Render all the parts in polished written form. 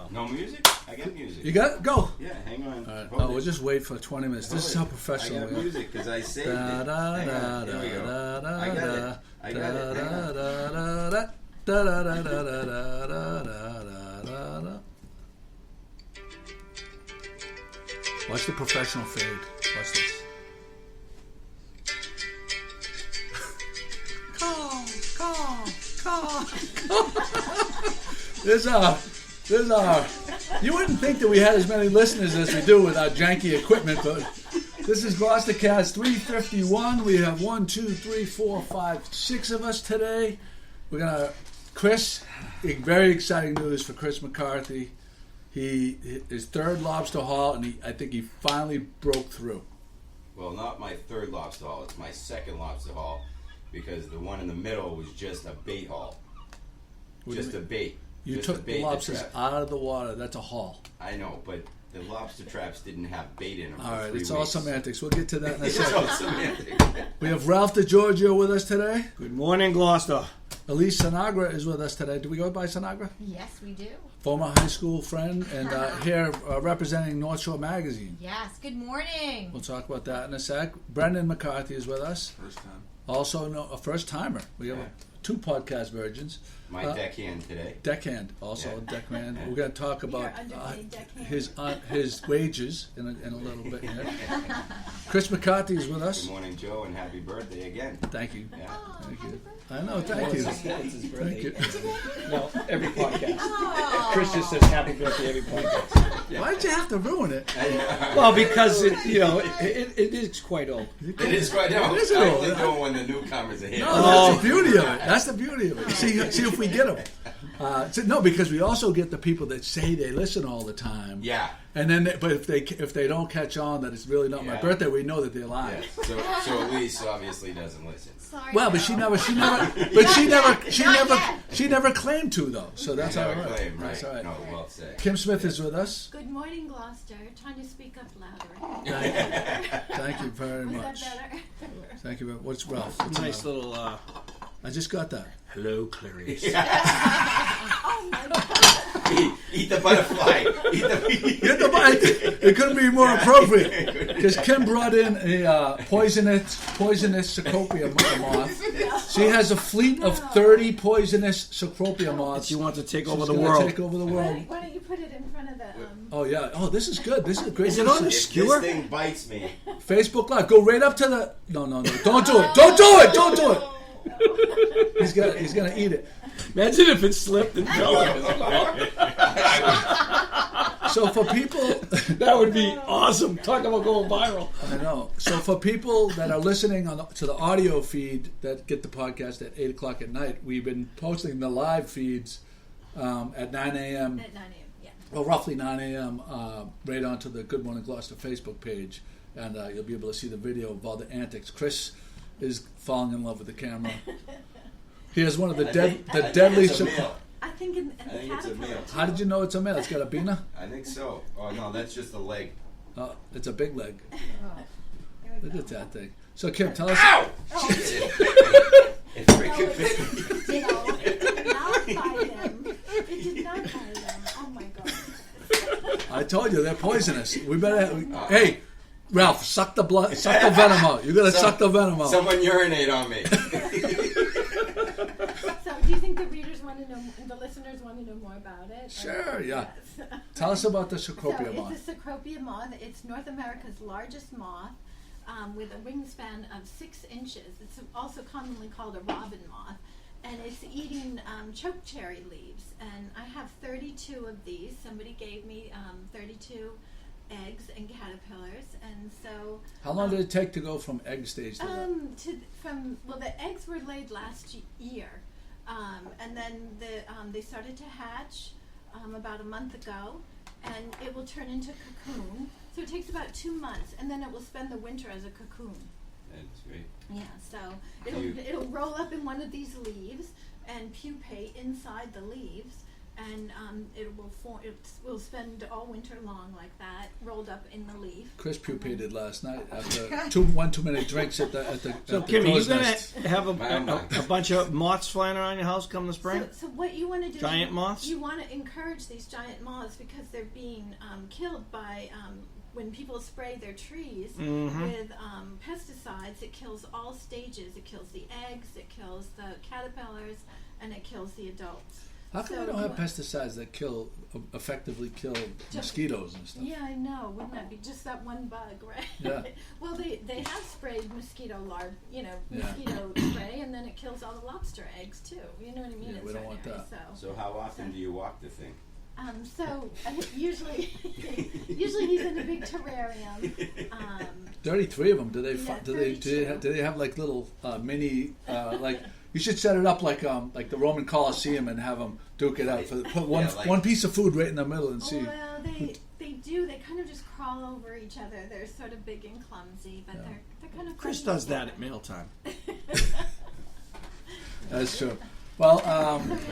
So No music? I got music. You got it? Go. Yeah, hang on. All right. No, we'll just wait for 20 minutes. This is how professional I we got are. music because I saved it. Hang on. Here we go. I got it. Hang on. Watch the professional fade. Watch this. Call. There's our. You wouldn't think that we had as many listeners as we do with our janky equipment, but this is GloucesterCast 351. We have 1, 2, 3, 4, 5, 6 of us today. We're gonna Chris. Very exciting news for Chris McCarthy. His third lobster haul, and I think he finally broke through. Well, not my third lobster haul. It's my second lobster haul because the one in the middle was just a bait haul. Just a bait. You just took the lobsters out of the water. That's a haul. I know, but the lobster traps didn't have bait in them. All right, it's 3 all weeks. semantics. We'll get to that in a It's second. all semantics. We have Ralph DiGiorgio with us today. good morning, Gloucester. Elise Sinagra is with us today. Do we go by Sinagra? Yes, we do. Former high school friend, and here representing North Shore Magazine. Yes, good morning. We'll talk about that in a sec. Brendan McCarthy is with us. First time. Also a first timer. We have Yeah. 2 podcast virgins. My deckhand today. Deckhand, also a deckhand. Yeah. We're going to talk about underpaid deckhand. his wages in a little bit here. Chris McCarthy is with us. Good morning, Joe, and happy birthday again. Thank you. Yeah. Oh, Thank happy you. birthday. I know, thank you. It's his birthday. Thank you. No, every podcast. Oh. Chris just says happy birthday every podcast. Why'd you have to ruin it? Well, because it is quite old. It is quite old. It is I old. only do it when the newcomers are here. No, that's the beauty of it. That's the beauty of it. See if we get them. No, because we also get the people that say they listen all the time. Yeah. And then, but if they don't catch on that it's really not my Yeah. birthday, we know that they're lying. Yeah. So Elise obviously doesn't listen. Sorry, Well, but Joe. she never claimed to though. So that's all Never right. claim, right? That's all right. No, well said. Kim Smith is with us. Good morning, Gloucester. Trying to speak up louder. Thank you very Was much. that better? Thank you. What's Ralph? What's Nice the matter? little. I just got that. Hello, Clarice. Oh my God. Eat the butterfly. Get the bite. It couldn't be more appropriate because Kim brought in a poisonous Cecropia moth. She has a fleet of 30 poisonous Cecropia moths. She wants to take over She's the gonna world. Take over the world. Why don't you put it in front of the Oh yeah. Oh, this is good. This is a great. Is it on the If skewer? this thing bites me, Facebook Live? Go right up to the. No. Don't do it. Don't do it. Don't do it. He's gonna eat it. Imagine if it slipped and fell in his mouth. So for people, That would be awesome. Talk about going viral. I know. So for people that are listening to the audio feed that get the podcast at 8 o'clock at night, we've been posting the live feeds at 9 a.m. at 9 a.m. Yeah. Well, roughly 9 a.m. Right onto the Good Morning Gloucester Facebook page, and you'll be able to see the video of all the antics. Chris is falling in love with the camera. He has one of the deadly. it's a male. I think in I the think it's a caterpillar. male. How did you know it's a male? It's got a bina. I think so. Oh no, that's just a leg. It's a big leg. There we Look go. at that thing. So Kim, tell us. Ow! It freaking bit me. It did not bite him. It did not bite him. Oh my God. I told you they're poisonous. We better. Hey, Ralph, suck the blood, suck the venom out. You gotta suck the venom out. Someone urinate on me. So, do you think the readers want to know, the listeners want to know more about it? Sure, yeah. Yes. Tell us about the So Cecropia it's moth. a Cecropia moth. It's North America's largest moth with a wingspan of 6 inches. It's also commonly called a robin moth. And it's eating chokecherry leaves. And I have 32 of these. Somebody gave me 32 eggs and caterpillars. And so... How long did it take to go from egg stage to that? the eggs were laid last year. And then they started to hatch about a month ago, and it will turn into cocoon. So it takes about 2 months, and then it will spend the winter as a cocoon. That's great. Yeah, so it'll roll up in one of these leaves and pupate inside the leaves, and it will spend all winter long like that, rolled up in the leaf. Chris pupated last night after one too many drinks at the So, at the Kimmy, you crow's gonna nest. have a bunch of moths flying around your house come the spring? So what you want to do? Giant moths? You want to encourage these giant moths because they're being killed by when people spray their trees with pesticides. It kills all stages. It kills the eggs. It kills the caterpillars, and it kills the adults. How come we don't have pesticides that effectively kill mosquitoes and stuff? Yeah, I know. Wouldn't that be just that one bug, right? Yeah. Well, they have sprayed mosquito mosquito spray, and then it kills all the lobster eggs too. You know what I mean? Yeah, It's we don't right want there, that. So how often do you walk the thing? Usually he's in a big terrarium. 33 of them. Do they? Yeah, Do they have like little mini like? You should set it up like the Roman Colosseum and have them duke it out. Put one piece of food right in the middle and see. Well, they do. They kind of just crawl over each other. They're sort of big and clumsy, but they're kind of. Chris does that at mealtime. That's true. Well,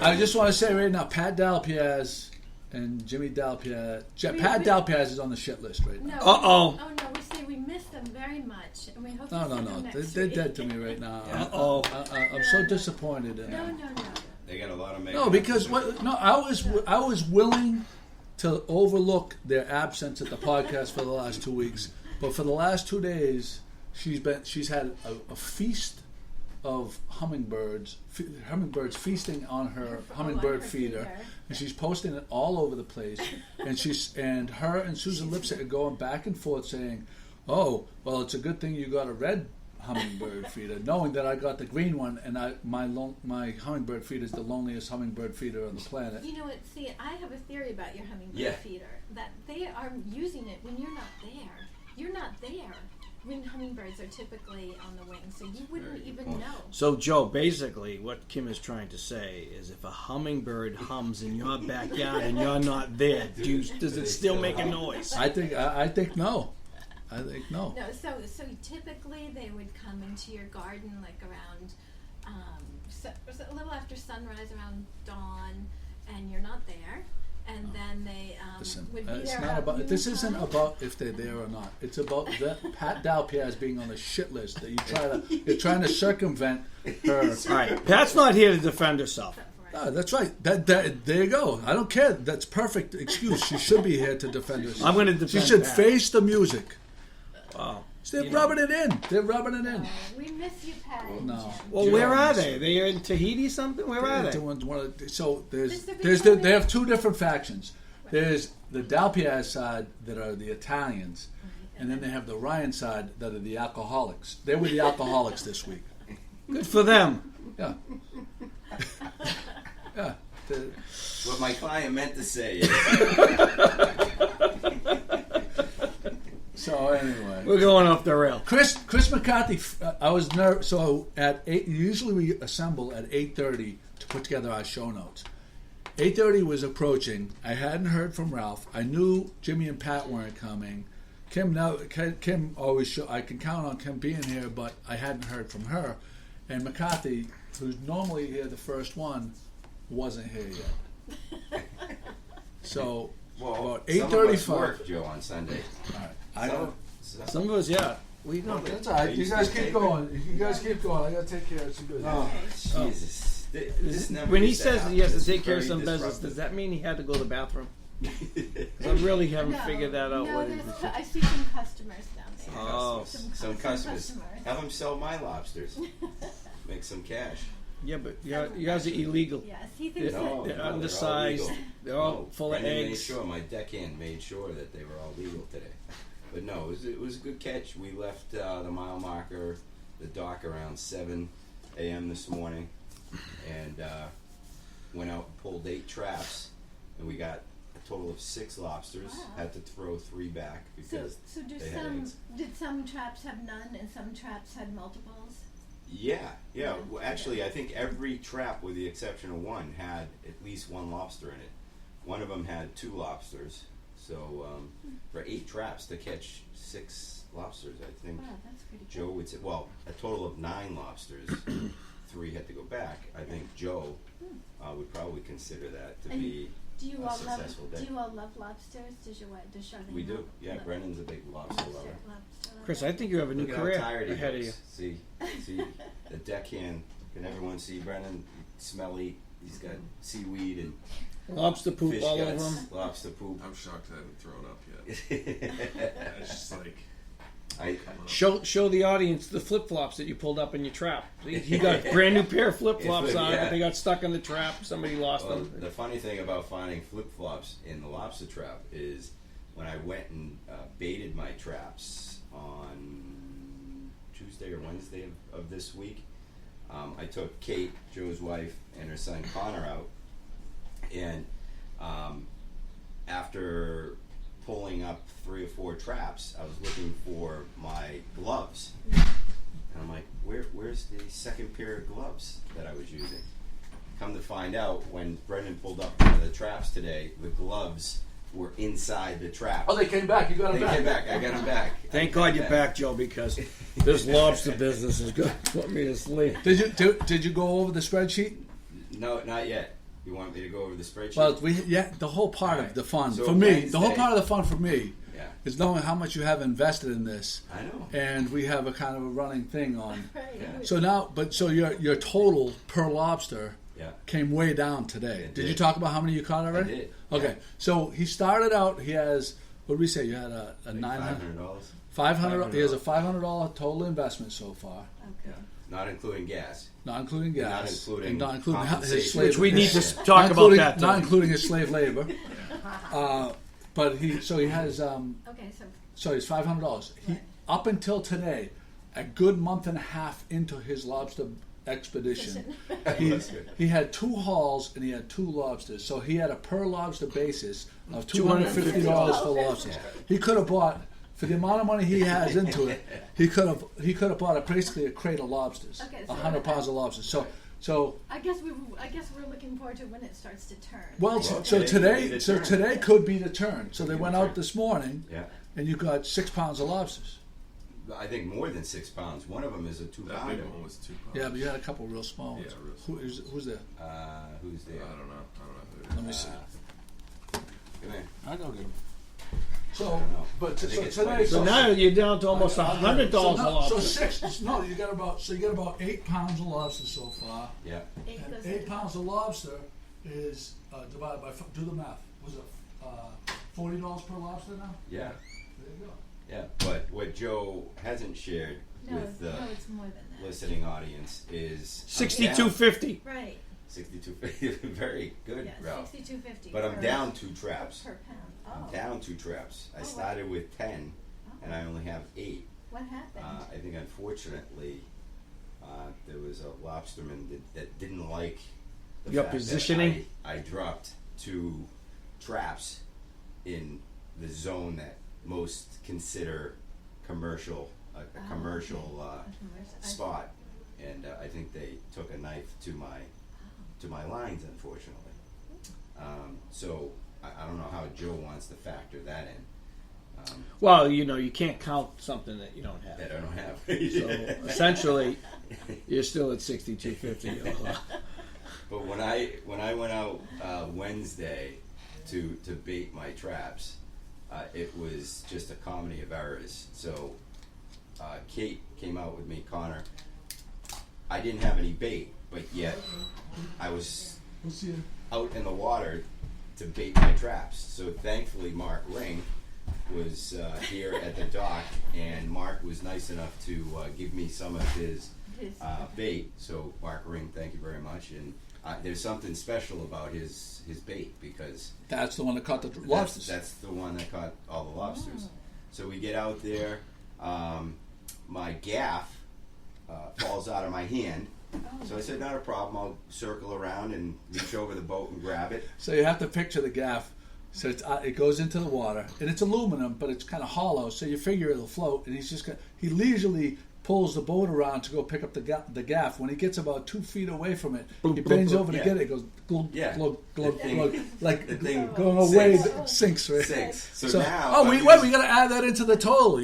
I just want to say right now, Pat Dalpiaz and Jimmy Dalpiaz. Pat Dalpiaz is on the shit list right now. No. Uh-oh. Oh no, we say we miss them very much, and we hope. No. They're dead to me right now. I'm so disappointed in them. No. They got a lot of No, because I was willing to overlook their absence at the podcast for the last 2 weeks, but for the last 2 days, she's had a feast of hummingbirds feasting on her hummingbird feeder, and she's posting it all over the place. And her and Susan Lipset are going back and forth saying, "Oh, well, it's a good thing you got a red hummingbird feeder," knowing that I got the green one, and my hummingbird feeder is the loneliest hummingbird feeder on the planet. You know what? See, I have a theory about your hummingbird feeder, that they are using it when you're not there. You're not there when hummingbirds are typically on the wing, so you wouldn't even know. So, Joe, basically, what Kim is trying to say is if a hummingbird hums in your backyard and you're not there, does it still make a noise? I think no. I think no. No, so typically they would come into your garden like around a little after sunrise, around dawn, and you're not there. And then they Listen, would be it's there. not about. This isn't about if they're there or not. It's about Pat Dalpiaz being on the shit list that you're trying to circumvent her. All right, Pat's not here to defend herself. That's right. That there you go. I don't care. That's perfect excuse. She should be here to defend herself. I'm going to defend. She should Pat. face the music. Wow. They're rubbing it in. They're rubbing it in. We miss you, Pat. No. Well, where are they? They're in Tahiti something? Where are they? So There's they have two different factions. There's the Dalpiaz side that are the Italians, and then they have the Ryan side that are the alcoholics. They were the alcoholics this week. Good for them. Yeah. Yeah. What my client meant to say is, So anyway, We're going off the rail. Chris McCarthy. I was nervous. So at 8, usually we assemble at 8:30 to put together our show notes. 8:30 was approaching. I hadn't heard from Ralph. I knew Jimmy and Pat weren't coming. Kim always I can count on Kim being here, but I hadn't heard from her. And McCarthy, who's normally here the first one, wasn't here yet. So about some of us 8:35. work, Joe, on Sunday. All right. I don't. Some of us, yeah. We know. That's all right. You guys keep going. You guys keep going. I gotta take care of some business. Oh, Jesus. This never When he used to says happen. he has to This take is care of very some business, disruptive. does that mean he had to go to the bathroom? 'Cause I really haven't figured that out. No, What I see some customers down there. Oh. Some customers. Have them sell my lobsters. Make some cash. Yeah, but you guys are illegal. Yes, he thinks No, They're no, undersized. They're all No, full of Brendan eggs. Made sure, my deckhand made sure that they were all legal today. But no, it was a good catch. We left the mile marker, the dock, around 7 a.m. this morning, and went out and pulled 8 traps, and we got a total of 6 lobsters. Wow. Had to throw 3 back because they had eggs. did some traps have none and some traps had multiples? Yeah. Well, actually, I think every trap, with the exception of one, had at least 1 lobster in it. One of them had 2 lobsters. So for 8 traps to catch 6 lobsters, I think Wow, that's pretty Joe good. would say, well, a total of 9 lobsters, 3 had to go back. I think Joe would probably consider that to And be Do you a all love? successful day. Do you all love lobsters? Does your wife? Does Charlene? We do. love- Yeah, love Brennan's a big lobster lover. lobster Chris, lover? I think you have a new Look at how career tired he ahead of looks. you. See the deckhand. Can everyone see Brennan? Smelly. He's got seaweed and Lobster poop fish all guts, over him. lobster poop. I'm shocked I haven't thrown up yet. It's just like I Show the audience the flip flops that you pulled up in your trap. He got a brand new pair of flip flops on, Yeah. but they got stuck in the trap. Somebody lost Well, them. the funny thing about finding flip-flops in the lobster trap is when I went and baited my traps on Tuesday or Wednesday of this week, I took Kate, Joe's wife, and her son Connor out, and after pulling up 3 or 4 traps, I was looking for my gloves. And I'm like, where's the second pair of gloves that I was using? Come to find out, when Brendan pulled up one of the traps today, the gloves were inside the trap. Oh, they came back. You got They them back. came back. I got them back. Thank God you're back, Joe, because this lobster business is going to put me to sleep. Did you go over the spreadsheet? No, not yet. You want me to go over the spreadsheet? Well, the whole part of the fun So for me, the whole Wednesday- part of the fun for me yeah, is knowing how much you have invested in this, I know. and we have a kind of a running thing on. Right. Yeah. So now, your total per lobster Yeah, came way down today. It Did you did. talk about how many you caught I already? did. Okay, so he started out. He has, what did we say? You had a Like $900, $500. He has a $500 total investment so far, Okay. Not including gas. not including gas, Not including and not including his compensation. slave. Which we need to Yeah. talk about that. Not Too. including his slave labor. But he has Okay. so he's $500. He Right. up until today, a good month and a half into his lobster expedition, That's good. he had 2 hauls and he had 2 lobsters. So he had a per lobster basis of $250 for lobsters. He could have bought, for the amount of money he has into it, he could have bought basically a crate of lobsters, Okay, so 100 pounds of lobsters. So I guess we're looking forward to when it starts to turn. well, Well, so today could be the turn. today could be the turn. So they Could be went the out turn. this morning Yeah, and you got 6 pounds of lobsters. I think more than 6 pounds. One of them is a 2 that pounder. big one was 2 pounds. Yeah, but you had a couple real small ones. Yeah, real Who's there? Who's there? I don't know who it is. Let me see. Come here. I go get them. So, don't know. but I think so it's today, like- So now you're down to almost $100 a so lobster. 6. No, you got about 8 pounds of lobster so far. Yeah. Eight And goes 8 in. pounds of lobster is divided by. Do the math. Was it $40 per lobster now? Yeah. There you go. Yeah. But what Joe hasn't shared No, with the it's more than that. listening audience is $62.50. Right. 62. Very good, Yeah. Ralph. 62.50. But I'm per- down 2 traps. per pound. I'm Oh. down 2 traps. I Oh, started with 10, Oh. and I only have 8. What happened? I think unfortunately there was a lobsterman that didn't like the Your fact that positioning? I dropped 2 traps in the zone that most consider commercial, a Oh, commercial A commercial- I- spot, and I think they took a knife to my lines, unfortunately. So I don't know how Joe wants to factor that in. Well, you can't count something that you don't have. That I don't have. So essentially, you're still at $62.50. But when I went out Wednesday to bait my traps, it was just a comedy of errors. So Kate came out with me, Connor. I didn't have any bait, but yet I was We'll see you. out in the water to bait my traps. So thankfully Mark Ring was here at the dock, and Mark was nice enough to give me some of his His- bait. So Mark Ring, thank you very much. And there's something special about his bait, because That's the one that caught the lobsters. that's the one that caught all the lobsters. So we get out there, my gaff falls out of my hand. So I said, not a problem, I'll circle around and reach over the boat and grab it. So you have to picture the gaff. So it goes into the water, and it's aluminum, but it's kind of hollow. So you figure it'll float, and he leisurely pulls the boat around to go pick up the gaff. When he gets about 2 feet away from it, he Bloop, bends bloop, over to yeah. get it. It goes glug, Yeah. glug, glug, thing- glug. Like the thing going away, sinks. sinks, right? Six. So, So, now. oh, I'm we got to add that into the total.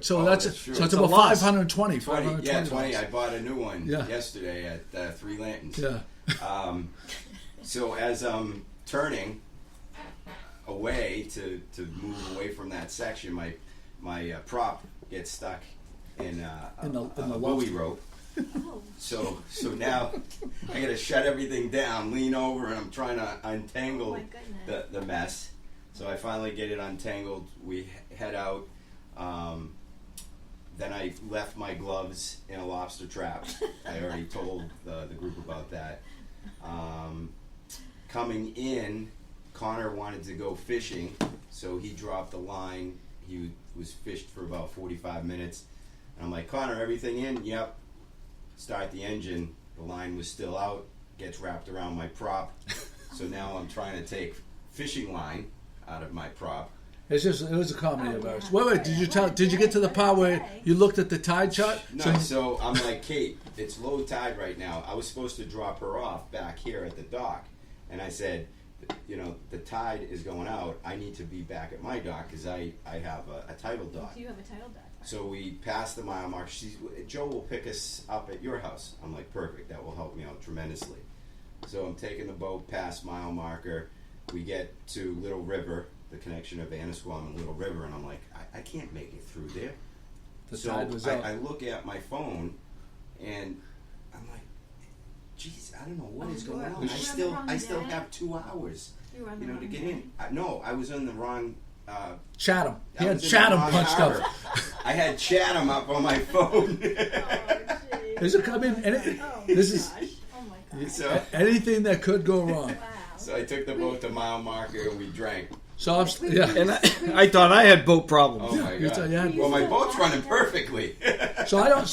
So Oh, that's that's true. so it's It's a about loss. 520. 20. Yeah, 520. 20. I bought a new one Yeah. yesterday at Three Lanterns. Yeah. So as I'm turning away to move away from that section, my prop gets stuck in In the a buoy lobster. rope. Oh, So now I gotta shut everything down, lean over, and I'm trying to untangle Oh my goodness. the mess. So I finally get it untangled. We head out. Then I left my gloves in a lobster trap. I already told the group about that. Coming in, Connor wanted to go fishing, so he dropped the line. He was fished for about 45 minutes. And I'm like, Connor, everything in? Yep. Start the engine. The line was still out. Gets wrapped around my prop. So now I'm trying to take fishing line out of my prop. It was a comedy Oh, of ours. yeah. Wait, did you get to the part where What a you looked at the tide chart? No, so I'm like, Kate, it's low tide right now. I was supposed to drop her off back here at the dock. And I said, the tide is going out. I need to be back at my dock because I have a tidal dock. Do you have a title dock? So we passed the mile mark. Joe will pick us up at your house. I'm like, perfect. That will help me out tremendously. So I'm taking the boat past mile marker. We get to Little River, the connection of Annisquam and Little River, and I'm like, I can't make it through there. The So tide was out. I look at my phone, and I'm like, geez, I don't know what is you going were- on. you were on the I still wrong have 2 hours, You were on the to wrong get day. in. No, I was on the wrong. Chatham. He I had was in the Chatham wrong punched harbor. up. I had Chatham up on my phone. Oh, jeez. There's a come in. Oh, This is gosh. Oh, my gosh. so, anything that could go wrong. Wow. so I took the boat to mile marker and we drank. So yeah. And I thought I had boat problems. Oh my you god! thought you had- Well, my boat's running perfectly. So I don't.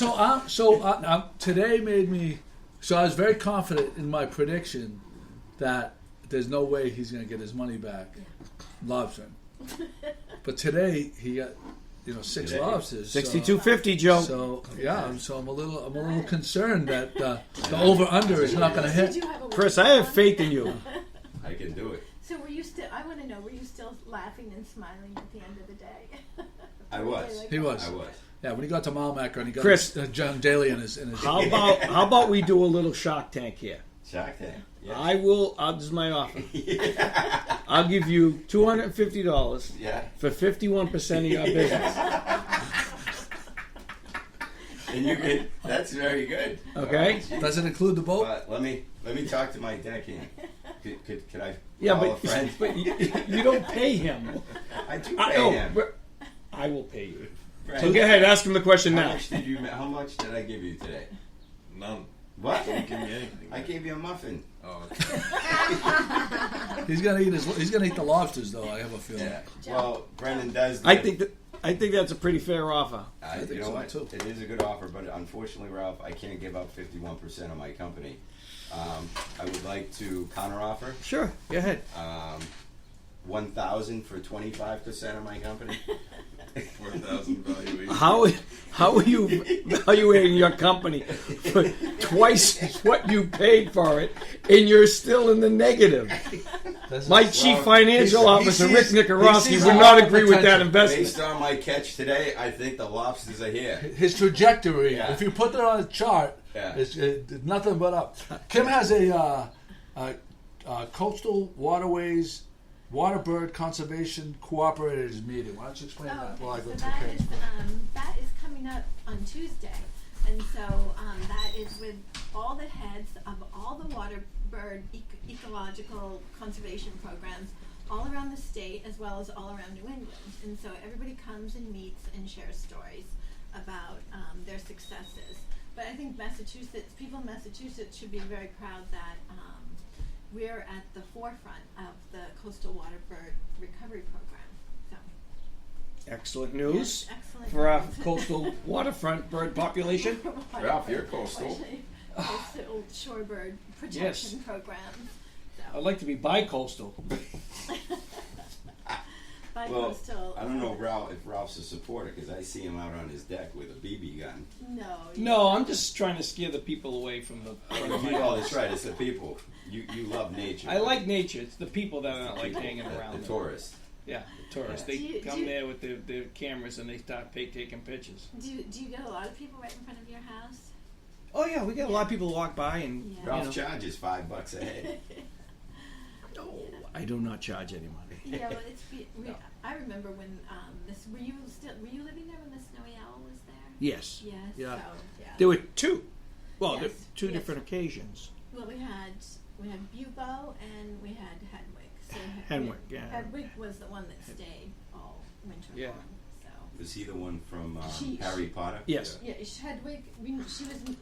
So today made me. So I was very confident in my prediction that there's no way he's going to get his money back, lobster. But today he got, 6 Today. lobsters. so- 62.50, Joe. So yeah, so I'm a little concerned that the over under is not going to Did hit. you have a Chris, I have faith in you. I can do it. So were you still? I want to know. Were you still laughing and smiling at the end of the day? I was. He was. I was. Yeah, when he got to Malmaker and he got Chris. John Daly in his. How about we do a little Shark Tank here? Shark Tank. Yeah. I will. This is my offer. I'll give you $250 Yeah. for 51% of your business. And you can. That's very good. Okay. Does it include the boat? But let me talk to my deckhand. Could I Yeah, call a but, friend? but you don't pay him. I do I, pay no, him. but I will pay you. Right. So go ahead, ask him the question How now. much did I give you today? None. What? Don't give me anything. I gave you a muffin. Oh, He's gonna eat the lobsters though. I have a feeling. Yeah. Well, Brendan does. I think that's a pretty fair offer. I think you know so, what? too. It is a good offer, but unfortunately, Ralph, I can't give up 51% of my company. I would like to counteroffer Sure, go ahead. 1,000 for 25% of my company. 4,000 valuation. How are you evaluating your company for twice what you paid for it, and you're still in the negative? My chief financial officer, Rick Nikorowski, would not agree with that investment. Based on my catch today, I think the lobsters are here. His trajectory. Yeah. If you put it on a chart, Yeah. it's nothing but up. Kim has a coastal waterways waterbird conservation cooperators meeting. Why don't you explain that while I go so to the case? that is coming up on Tuesday, and so that is with all the heads of all the waterbird ecological conservation programs all around the state as well as all around New England. And so everybody comes and meets and shares stories about their successes. But I think people in Massachusetts should be very proud that we're at the forefront of the coastal waterbird recovery program. So, Excellent news yes, excellent for our news. coastal waterfront bird population. Ralph, you're coastal. Coastal shorebird protection program. So. I'd like to be bi-coastal. But Well, still. I don't know if Ralph's a supporter because I see him out on his deck with a BB gun. No, I'm just trying to scare the people away from the. Oh, that's right. It's the people. You love nature. I like nature. It's the people that I don't like hanging around. The there. tourists. Yeah, the tourists. Yeah. They come there with their cameras and they start taking pictures. Do you get a lot of people right in front of your house? Oh yeah, we got a lot of people who walk by and Yeah. Ralph charges $5 a head. No, I do not charge any money. Yeah, well, No. I remember when were you living there when the snowy owl was there? Yes. Yes. Yeah. So, yeah. There were two. Well, there Yes, were two yes. different occasions. Well, we had Bubo and we had Hedwig. So Hedwig, yeah. Hedwig was the one that stayed all winter Yeah. long. So. Was he the one from She- Harry Potter? Yes. Yeah, Hedwig.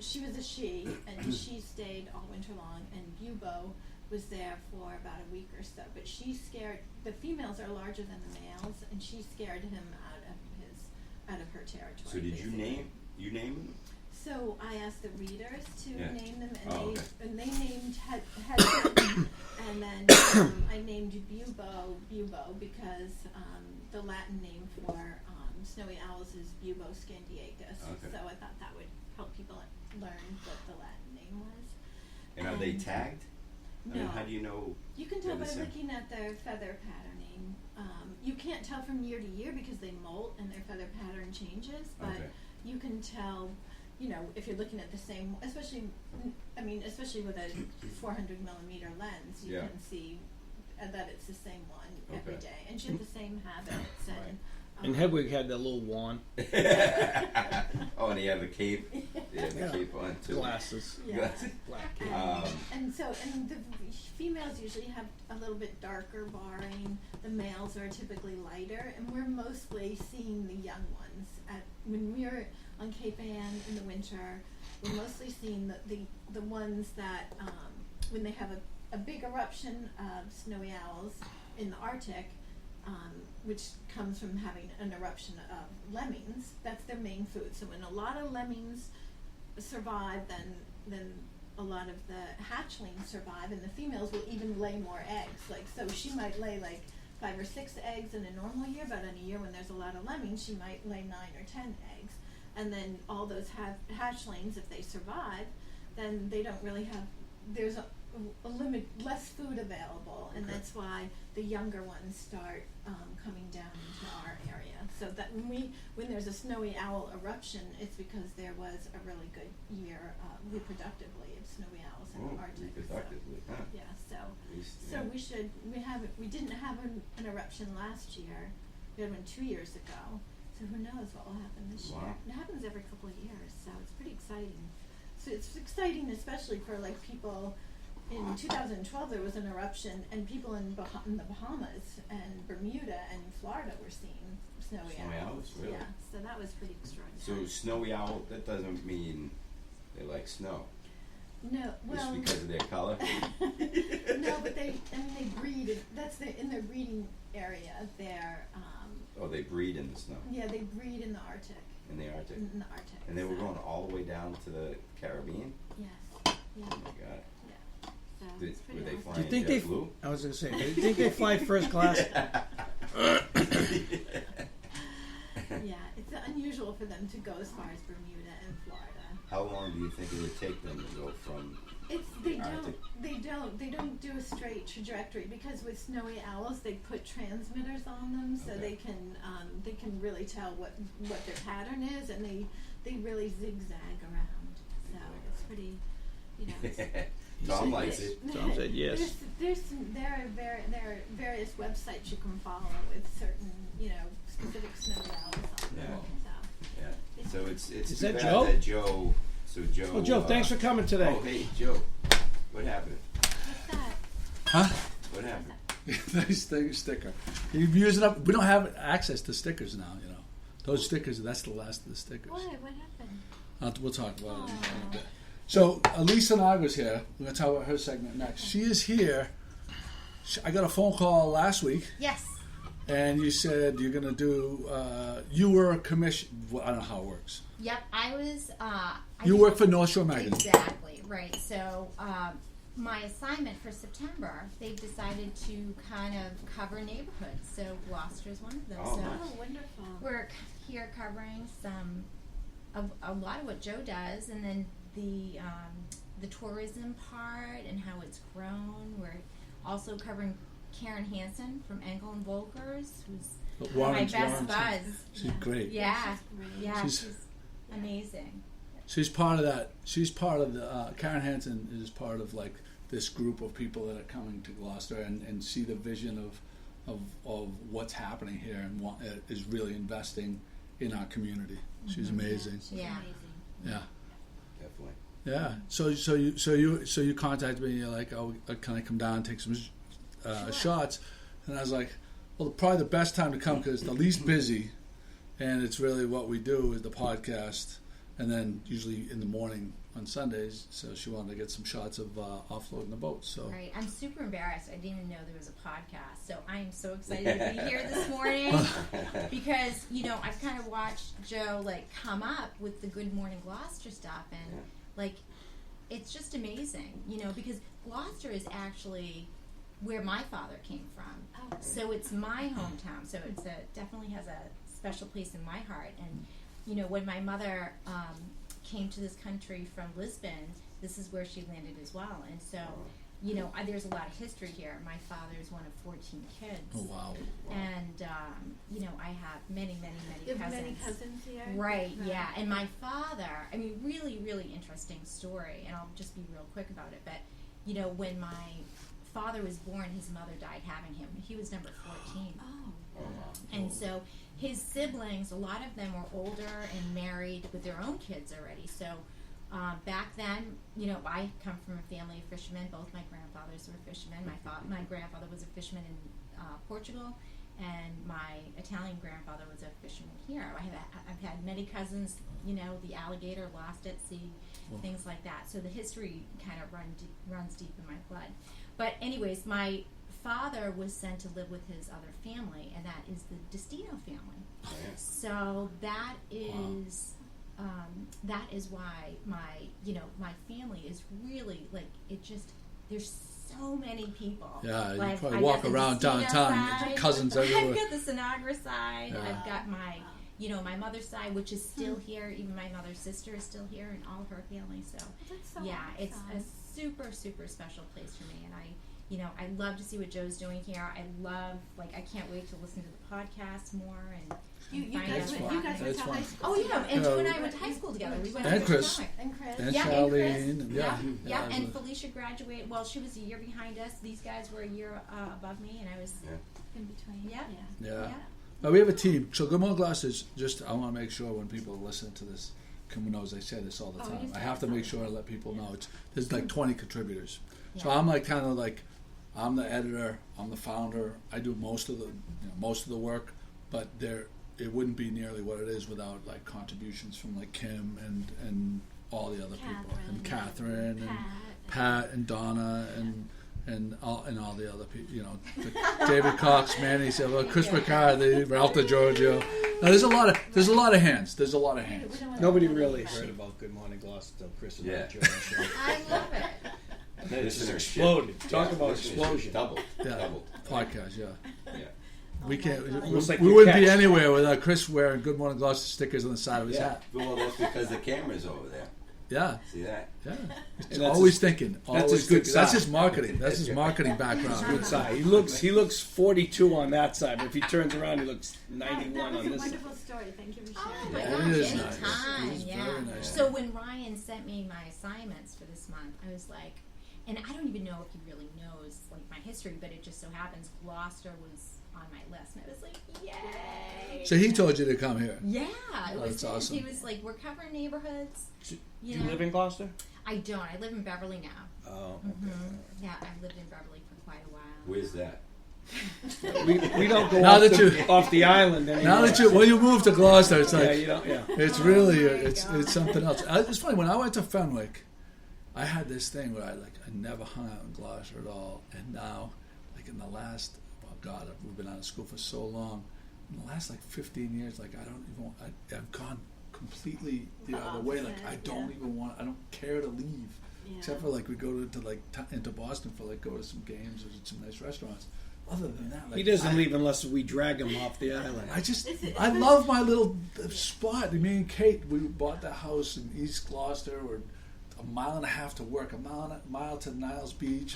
She was a she, and she stayed all winter long. And Bubo was there for about a week or so. But she scared. The females are larger than the males, and she scared him out of her territory. So did basically. you name him? So I asked the readers to Yeah. name them, and Oh, they okay. and they named Hedwig, and then I named Bubo because the Latin name for snowy owls is Bubo scandiacus. Okay. So I thought that would help people learn what the Latin name was. And are they tagged? No. I mean, how do you know? You can tell they're by the same? looking at their feather patterning. You can't tell from year to year because they molt and their feather pattern changes, but Okay. you can tell, if you're looking at the same, especially with a 400 millimeter lens, you Yeah. can see that it's the same one every Okay. day, and she had the same habits and. And Hedwig had that little wand, Oh, and he had the cape. He had the Yeah. cape on too. glasses, Yeah. black cape. And the females usually have a little bit darker barring. The males are typically lighter, and we're mostly seeing the young ones. When we're on Cape Ann in the winter, we're mostly seeing the ones that when they have a big eruption of snowy owls in the Arctic, which comes from having an eruption of lemmings. That's their main food. So when a lot of lemmings survive, then a lot of the hatchlings survive, and the females will even lay more eggs. So she might lay 5 or 6 eggs in a normal year, but in a year when there's a lot of lemmings, she might lay 9 or 10 eggs. And then all those hatchlings, if they survive, then they don't really have. There's a less food available, and Okay. that's why the younger ones start coming down into our area. So that when there's a snowy owl eruption, it's because there was a really good year reproductively of snowy owls in the Arctic. Reproductively, huh? So, yeah, so At least, so yeah. we didn't have an eruption last year. We had one 2 years ago. So who knows what will happen this year? Wow. It happens every couple of years, so it's pretty exciting. So it's exciting, especially for people. In 2012, there was an eruption, and people in the Bahamas and Bermuda and Florida were seeing snowy owls. Really? Yeah, so that was pretty extraordinary. So snowy owl, that doesn't mean they like snow. No, well, Just because of their color. no, but they breed. In their breeding area. Oh, they breed in the snow. Yeah, they breed in the Arctic. In the Arctic. In the Arctic. And they were so- going all the way down to the Caribbean. Yes. Yeah. Oh my God. So Did, it's pretty were they awesome. Do you flying think JetBlue? I was going to say, do you think they fly first class? Yeah, it's unusual for them to go as far as Bermuda and Florida. How long do you think it would take them to go from? They don't do a straight trajectory because with snowy owls they put transmitters on them so Okay. they can really tell what their pattern is, and they really zigzag around. So it's pretty, Tom likes it. Tom said yes. There are various websites you can follow with certain specific snowy owls on them. Yeah. Yeah. So it's Is too that bad Joe? that Joe. So Joe. Well, Joe, thanks for coming today. Oh, hey, Joe. What happened? What's that? Huh? What happened? Nice thing, sticker. You use it up. We don't have access to stickers now. Those stickers. That's the last of the stickers. What happened? We'll talk about it. Aw. in a bit. So Elise Sinagra's here. We're going to talk about her segment next. She is here. I got a phone call last week, Yes. and you said you're going to do. You were commissioned. Well, I don't know how it works. Yep. I was. You work for North Shore Magazine. Exactly. Right. So my assignment for September, they've decided to kind of cover neighborhoods. So Gloucester's one of them. Oh, so nice. Oh, wonderful. we're here covering some of a lot of what Joe does, and then the tourism part and how it's grown. We're also covering Karen Hansen from Engel and Volkers, who's my best buzz. She's great. Yeah, yeah, She's- she's amazing. She's part of that. She's part of the. Karen Hansen is part of like this group of people that are coming to Gloucester and see the vision of what's happening here and is really investing in our community. She's amazing. Yeah. Yeah. Definitely. Yeah. So you contacted me. You're like, oh, can I come down and take some shots? And I was like, well, probably the best time to come because it's the least busy, and it's really what we do is the podcast, and then usually in the morning on Sundays. So she wanted to get some shots of offloading the boat. So Right. I'm super embarrassed. I didn't even know there was a podcast. So I am so excited to be here this morning because, I've kind of watched Joe like come up with the Good Morning Gloucester stuff, and like it's just amazing, because Gloucester is actually where my father came from. Oh. So it's my hometown. So it's definitely has a special place in my heart. And when my mother came to this country from Lisbon, this is where she landed as well. And so, there's a lot of history here. My father is one of 14 kids. oh wow. And, I have many, many, You many have cousins. many cousins here? Right, yeah. And my father, really, really interesting story. And I'll just be real quick about it. But, when my father was born, his mother died having him. He was number 14. Oh. And so his siblings, a lot of them were older and married with their own kids already. So back then, I come from a family of fishermen. Both my grandfathers were fishermen. My grandfather was a fisherman in Portugal, and my Italian grandfather was a fisherman here. I've had many cousins, the alligator, lost at sea, things like that. So the history kind of runs deep in my blood. But anyways, my father was sent to live with his other family, and that is the Destino family. Oh, yeah. So that is why my family is really like it. Just there's so many people. Yeah, you like, probably I've walk got the around Destino downtown, side, cousins everywhere. I've got the Sinagra side. Yeah. I've got my my mother's side, which is still here. Even my mother's sister is still here, and all her family. So That's so yeah, it's awesome. a super, super special place for me, and I love to see what Joe's doing here. I can't wait to listen to the podcast more and You find guys out went what to happens. That's high fine. school. Oh yeah, and Yeah. Joe and I went to high school together. We went And to Chris. Comic. And Chris. And Yeah, and Charlene, Chris. and yeah. Yeah, and Felicia graduated. Well, she was a year behind us. These guys were a year above me, and I was. In between. Yeah. Yeah. We have a team. So Good Morning Gloucester is just, I want to make sure when people listen to this, Kim knows I say this all the Oh, time. you I say have to it all make the sure I time. let people know. There's like 20 contributors. So Yeah. I'm like kind of like, I'm the editor, I'm the founder, I do most of the work, but it wouldn't be nearly what it is without like contributions from like Kim and all the other people. And Catherine and Pat and Donna and all the other people, David Cox, Manny Silva, Chris McCarthy, Ralph DiGiorgio. Now, there's a lot of hands. There's a lot of hands. Nobody really heard about Good Morning Gloucester till Chris and Yeah. Joe show. I love it. Then it's just Listenership. exploded. Talk about listenership explosion. Doubled. Yeah, Doubled. podcast. Yeah, Yeah. we can't. Almost like we your wouldn't be catch. anywhere without Chris wearing Good Morning Gloucester stickers on the side of his Yeah. hat. Well, that's because the camera's over there. Yeah, See that? yeah. And that's Always his- thinking. that's Always his good thinking. That's side. his marketing. That's his marketing background. Good side. He looks 42 on that side, but if he turns around, he looks 91 That was on a this side. wonderful story. Thank you for Oh sharing. my Yeah, gosh, it is nice. anytime, It is yeah. very nice. So when Ryan sent me my assignments for this month, I was like, and I don't even know if he really knows like my history, but it just so happens Gloucester was on my list, and I was like, yay! So he told you to come here. Yeah, it Oh, was. that's awesome. He was like, we're covering neighborhoods. Do You you know? live in Gloucester? I don't. I live in Beverly now. Oh, Yeah, I've lived in Beverly for quite a while. Where's that? we don't go Now off, that the, you- off the island anymore. Now that you move to Gloucester, it's yeah, like you don't. Yeah. it's really Oh my it's God. something else. It's funny when I went to Fenwick, I had this thing where I never hung out in Gloucester at all, and now like in the last we've been out of school for so long. In the last like 15 years, like I've gone completely the other way. Like I don't even want. I don't care to leave. except for like we go to like into Boston for like go to some games or some nice restaurants. Other than that, like, He doesn't leave unless we drag him off the island. I love my little spot. Me and Kate, we bought the house in East Gloucester. We're a mile and a half to work, a mile to Niles Beach.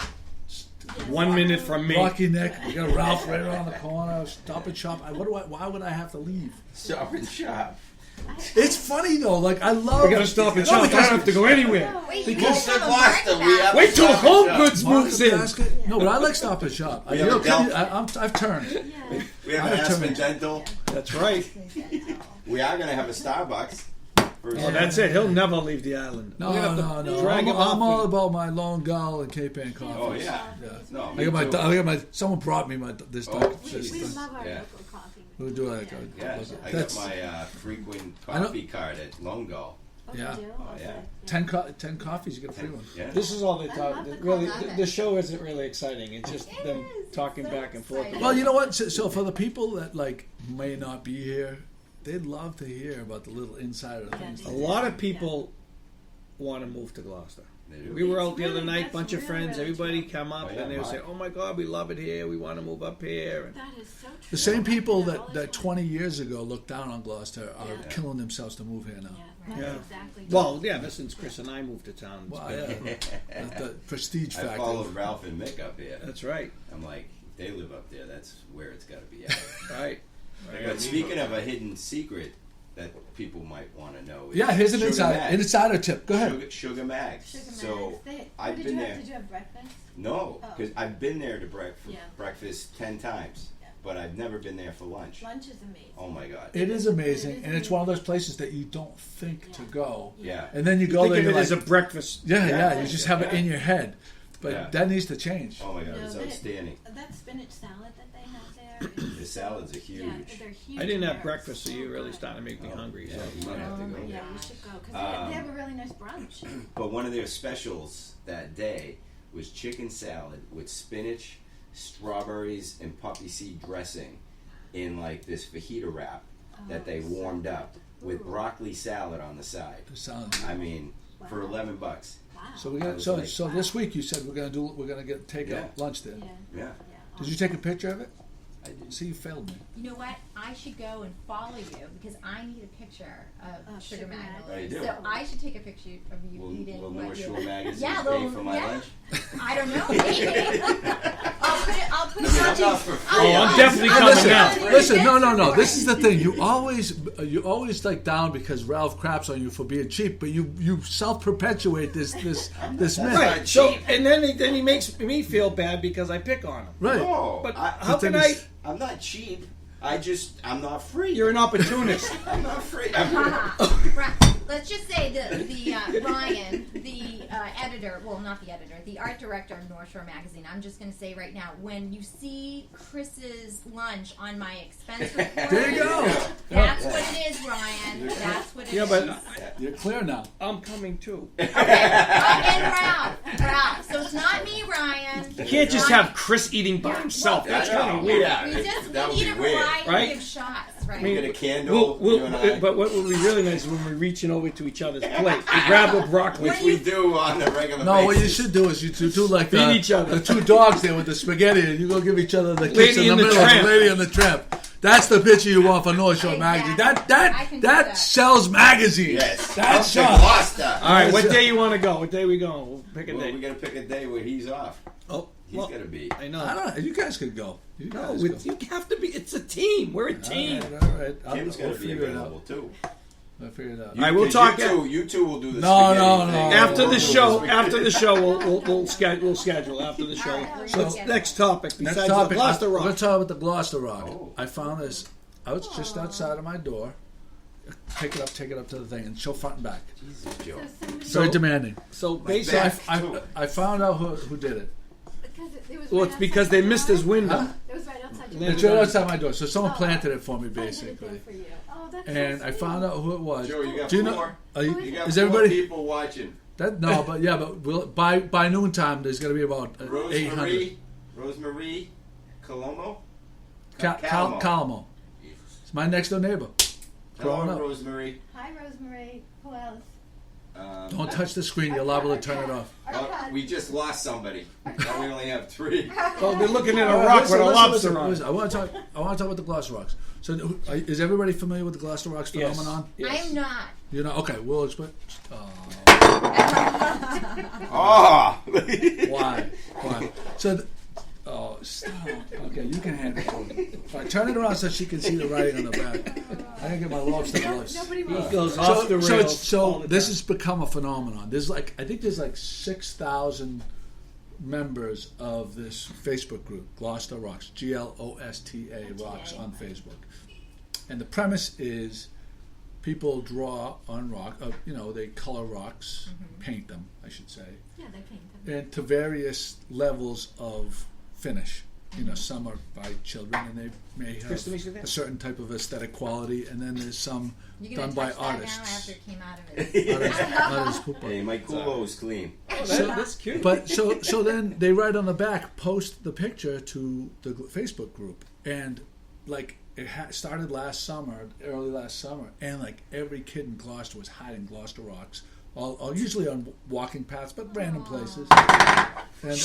1 minute from me. Rocky Neck. We got Ralph right around the corner. Stop and shop. Why would I have to leave? Stop and shop. It's funny though. Like I love. We gotta stop and shop. I don't have to go anywhere. Wait, Because you in have a Gloucester, market we have Wait till Stop and Home Shop. Goods moves in. Basket? No, but I like Stop and Shop. We have a Delta. I've turned. Yeah. We have I an have Aspen turned. Dental. That's right. We are going to have a Starbucks. Oh, that's it. He'll never leave the island. No, We're gonna no, have to no. drag him I'm all off. about my Lone Gull and Cape Ann coffee. Oh, yeah. No, I me got my. too. I got my. Someone brought me this. Oh, We love our Yeah. local coffee. We'll do like Yes, I got that's my frequent I know- coffee card at Lone Gull. Oh, Yeah. you do? Oh, yeah. 10 coffees. You get a free one. Yeah. This is all they I talk. love the Really, concept. the show isn't really exciting. It's just It them is. talking It's so back and forth. exciting. Well, you know what? So for the people that like may not be here, they'd love to hear about the little insider things. A lot of people want to move to Gloucester. They do. We were out It's the other really- night, that's bunch of really, friends. really Everybody true. come up Oh, yeah, and they would say, Mark. "Oh my God, we love it here. We want to move up here." And That is so true. The same people I hear all the that time. 20 years ago looked down on Gloucester are Yeah. killing themselves to move here now. Yeah, Yeah. that's exactly. well, yeah, but since Chris and I moved to town, it's Wow, been- yeah. the prestige I factor. followed Ralph and Mick up here. that's right, I'm like, if they live up there, that's where it's got to be at. right. But speaking of a hidden secret that people might want to know, is Yeah, here's an Sugar Mag. insider tip. Go ahead. Sugar Mags. Sugar So Mags. I've Did been you there. Did you have breakfast? No, Oh. because I've been there to Yeah. breakfast 10 times, Yeah. but I've never been there for lunch. Lunch is amazing. Oh my God. It is amazing, It is and it's one of those places that you don't think to go, Yeah. and then you go Think there. of You're it as a like, breakfast. yeah, you just have it Yeah. in your head, but Yeah. that needs to change. Oh my God, No, it's that- outstanding. That spinach salad that they have there. The salads are huge. Yeah, they're huge. I didn't and have they're breakfast, so so you really good. started to make me hungry. Yeah, So. you might have to go. Yeah, we should go because they have a really nice brunch. But one of their specials that day was chicken salad with spinach, strawberries, and poppy seed dressing in like this fajita wrap that they warmed up with Ooh. broccoli salad on the side. It sounds. I mean, for Wow. $11. Wow. So we I got was so like, so this week you said we're gonna take Yeah. out lunch there. Yeah. Yeah, Did you take a picture of it? I did. See, you failed me. You know what? I should go and follow you because I need a picture of Of Sugar Sugar Mag. Oh, you do? So I should take a picture of you Will eating North what Shore you. Magazine Yeah, pay little- for my yeah. lunch? I don't know. Maybe. I'll put it I'm on not for free. Oh, I'm definitely Hey, coming listen, out. listen, no. This is the thing. You always like down because Ralph craps on you for being cheap, but you self-perpetuate this myth. Right. So, and then he makes me feel bad because I pick on him. Right. No, But I, how the can thing I? is- I'm not cheap. I'm not free. You're an opportunist. I'm not free. Right. Let's just say the Ryan, the editor, well, not the editor, the art director of North Shore Magazine. I'm just going to say right now, when you see Chris's lunch on my expense report, There you go. That's what it is, Ryan. That's what it is. Yeah, but You're clear now. I'm coming too. Okay. And Ralph. So it's not me, Ryan. You can't just have Chris eating by himself. That's kind of weird. That would We be need a weird. variety right? of shots, right? We get a candle, We'll, you and I, but what would be really nice is when we're reaching over to each other's plate. We grab the broccoli. which we do on a regular No, what you basis. should do is you do like Feed each other. the two dogs there with the spaghetti, and you go give each other the kiss Lady in the and the middle, Tramp. the Lady and the Tramp. That's the picture you want for North Shore Magazine. Exactly. I can do That that. sells magazines. Yes. That's Up to shot. Gloucester. All right, what day you want to go? What day we going? We'll pick a Well, day. we gotta pick a day where he's off. Oh, He's well, gotta be. I know. I don't know. You guys could go. You No, guys with, go. you have to be. It's a team. We're a team. All right. Kim's We'll gotta be figure it available out. too. I'll figure it out. All right, we'll 'Cause talk You two will do the No, spaghetti no, thing. no. After We'll the do show, spaghetti. we'll schedule after the show. Alright, So we'll next topic Next besides topic. the Gloucester We're going Rock. to talk about the Gloucester Rock. Oh. I found this. I was just outside of my door. Take it up to the thing, and show front and back. Jesus, Joe. So somebody, Very demanding. So So basically, I found out who did it. because it was well, right it's because outside they your missed door? his window. Huh? It was right outside And your It's door. right outside my door. So someone Oh. planted it for me, Planted it there basically. for you. Oh, that's And so I sweet. found out who it was. Joe, you got Do you know? four. You You got is 4 everybody? people watching. No, but by noontime there's going to be about 800. Rosemary Colomo? Calamo. It's my next door neighbor. Hello, Growing up. Rosemary. Hi, Rosemary. Who else? Don't touch the screen. You're liable to turn it off. Well, we just lost somebody. Now we only have 3. Oh, they're looking at a rock with a lobster on it. Listen, I want to talk about the Gloucester Rocks. So, is everybody familiar with the Gloucester Rocks Yes. phenomenon? Yes. I'm not. You know, okay. We'll explain. Oh! Why? So, stop. Okay, you can handle it. All right, turn it around so she can see the writing on the back. I gotta get my lobster gloves. Nobody He wants goes off the rails. So this has become a phenomenon. There's I think there's 6,000 members of this Facebook group, Gloucester Rocks, GLOSTA Rocks on Facebook, and the premise is people draw on rock. They color rocks, paint them, I should say, Yeah, they paint them. and to various levels of finish. Some are by children, and they may have Krista, you see that? a certain type of aesthetic quality, and then there's some You're done gonna by touch that artists. now after it came out of it. Artists poop on it. Hey, my culo is clean. Oh, that's cute. But so then they write on the back, post the picture to the Facebook group, and it started early last summer, and every kid in Gloucester was hiding Gloucester Rocks, all usually on walking paths, but random places. And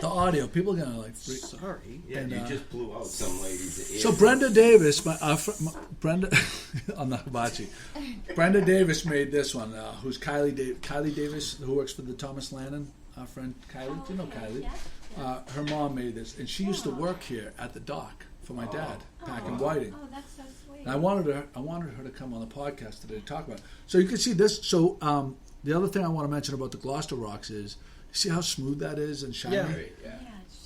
the audio, people are gonna freak. Sorry. Yeah, And, you just blew out some lady's ear. So Brenda Davis, Brenda on the hibachi. Brenda Davis made this one. Who's Kylie Davis, who works for the Thomas Lannon, our friend Kylie. Do you know Kylie? Yeah. Her mom made this, and she used to work here at the dock for my dad back in Whiting. Oh, that's so sweet. And I wanted her to come on the podcast today to talk about it. So you can see this. So the other thing I want to mention about the Gloucester Rocks is, you see how smooth that is and shiny? Yeah. Right, yeah.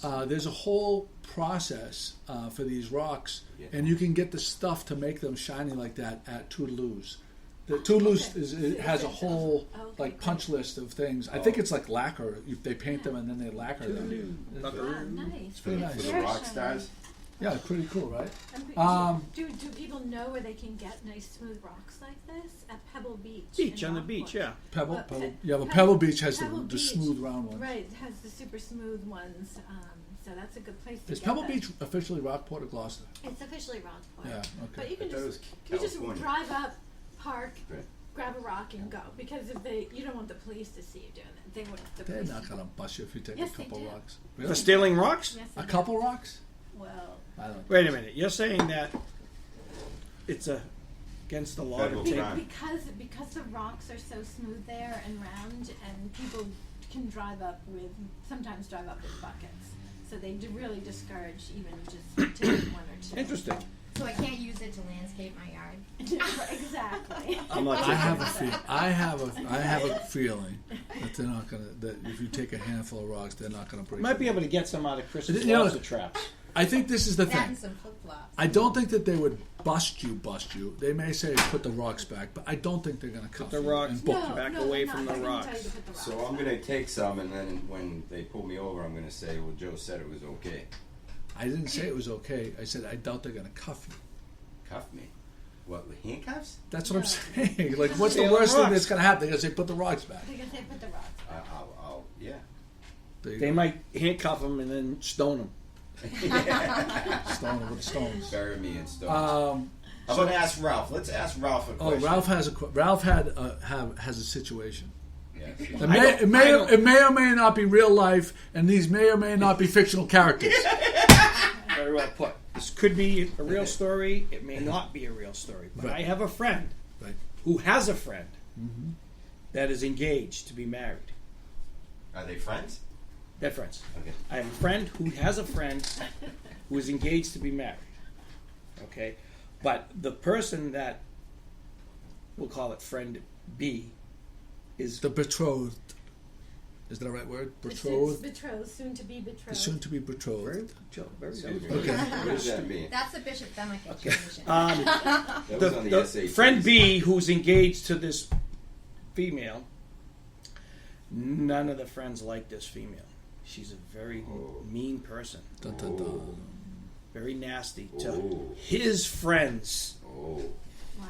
Yeah. There's a whole process for these rocks, and you can get the stuff to make them shiny like that at Toodaloo's. The Toodaloo's has a whole punch list of things. I think it's like lacquer. They paint them and then they lacquer them. Wow, nice. pretty nice. For the Very rock shiny. stars. Yeah, pretty cool, right? Do people know where they can get nice smooth rocks like this? At Pebble Beach. Beach in on the Rockport. beach, yeah. Pebble. Well, But Pebble Beach has Pebble the Beach, smooth round ones. Right, it has the super smooth ones. So that's a good place to Is get Pebble that. Beach officially Rockport or Gloucester? It's officially Rockport. Yeah, But okay. you can I thought it just was California. drive up, park, Right. grab a rock and go. Because you don't want the police to see you doing it. They wouldn't. The They're police not going to bust you if you take Yes, a they couple do. rocks. For Really? stealing rocks? Yes, A they do. couple rocks? Well, I don't. Wait a minute. You're saying that it's against the law to Federal take... crime. because the rocks are so smooth there and round, and people can sometimes drive up with buckets. So they do really discourage even just taking one or two. Interesting. So I can't use it to landscape my yard. Exactly. I'm not I have a feeling that they're not gonna. That if you take a handful of rocks, they're not gonna break. Might be them. able to get some out of Chris's You know, lobster traps. I think this is the That thing. and some flip flops. I don't think that they would bust you. They may say put the rocks back, but I don't think they're gonna cuff the you rocks and book you. back away they're from not. the They're gonna rocks. tell you to put the rocks So I'm back. going to take some, and then when they pull me over, I'm going to say, well, Joe said it was okay. I didn't say it was okay. I said I doubt they're gonna cuff you. Cuff me. What, with handcuffs? That's what I'm saying. Like, what's the Stealing worst thing rocks. that's gonna happen? They're gonna say put the rocks back. They're gonna say put the rocks back. Yeah. There you They go. might handcuff him and then stone him. Stone with stones. Bury me in stones. Um, How about ask Ralph? Let's ask Ralph a oh, question. Ralph has a situation. Yes. It may or may not be real life, and these may or may not be fictional characters. Very well put. This could be a real story. It may not be a real story. But Right. I have a friend Right. who has a friend that is engaged to be married. Are they friends? They're friends. Okay. I have a friend who has a friend who is engaged to be married. Okay? But the person that, we'll call it friend B, is The betrothed. Is that the right word? Betrothed. Betrothed, soon to be betrothed. The soon to be betrothed. very good. Excuse me. Okay. What does that mean? That's the Bishop Fenwick situation. That was on the SAT. friend B, who's engaged to this female, none of the friends like this female. She's a very mean person, Dun, dun, dun. very nasty to Oh. his friends, Oh. Wow.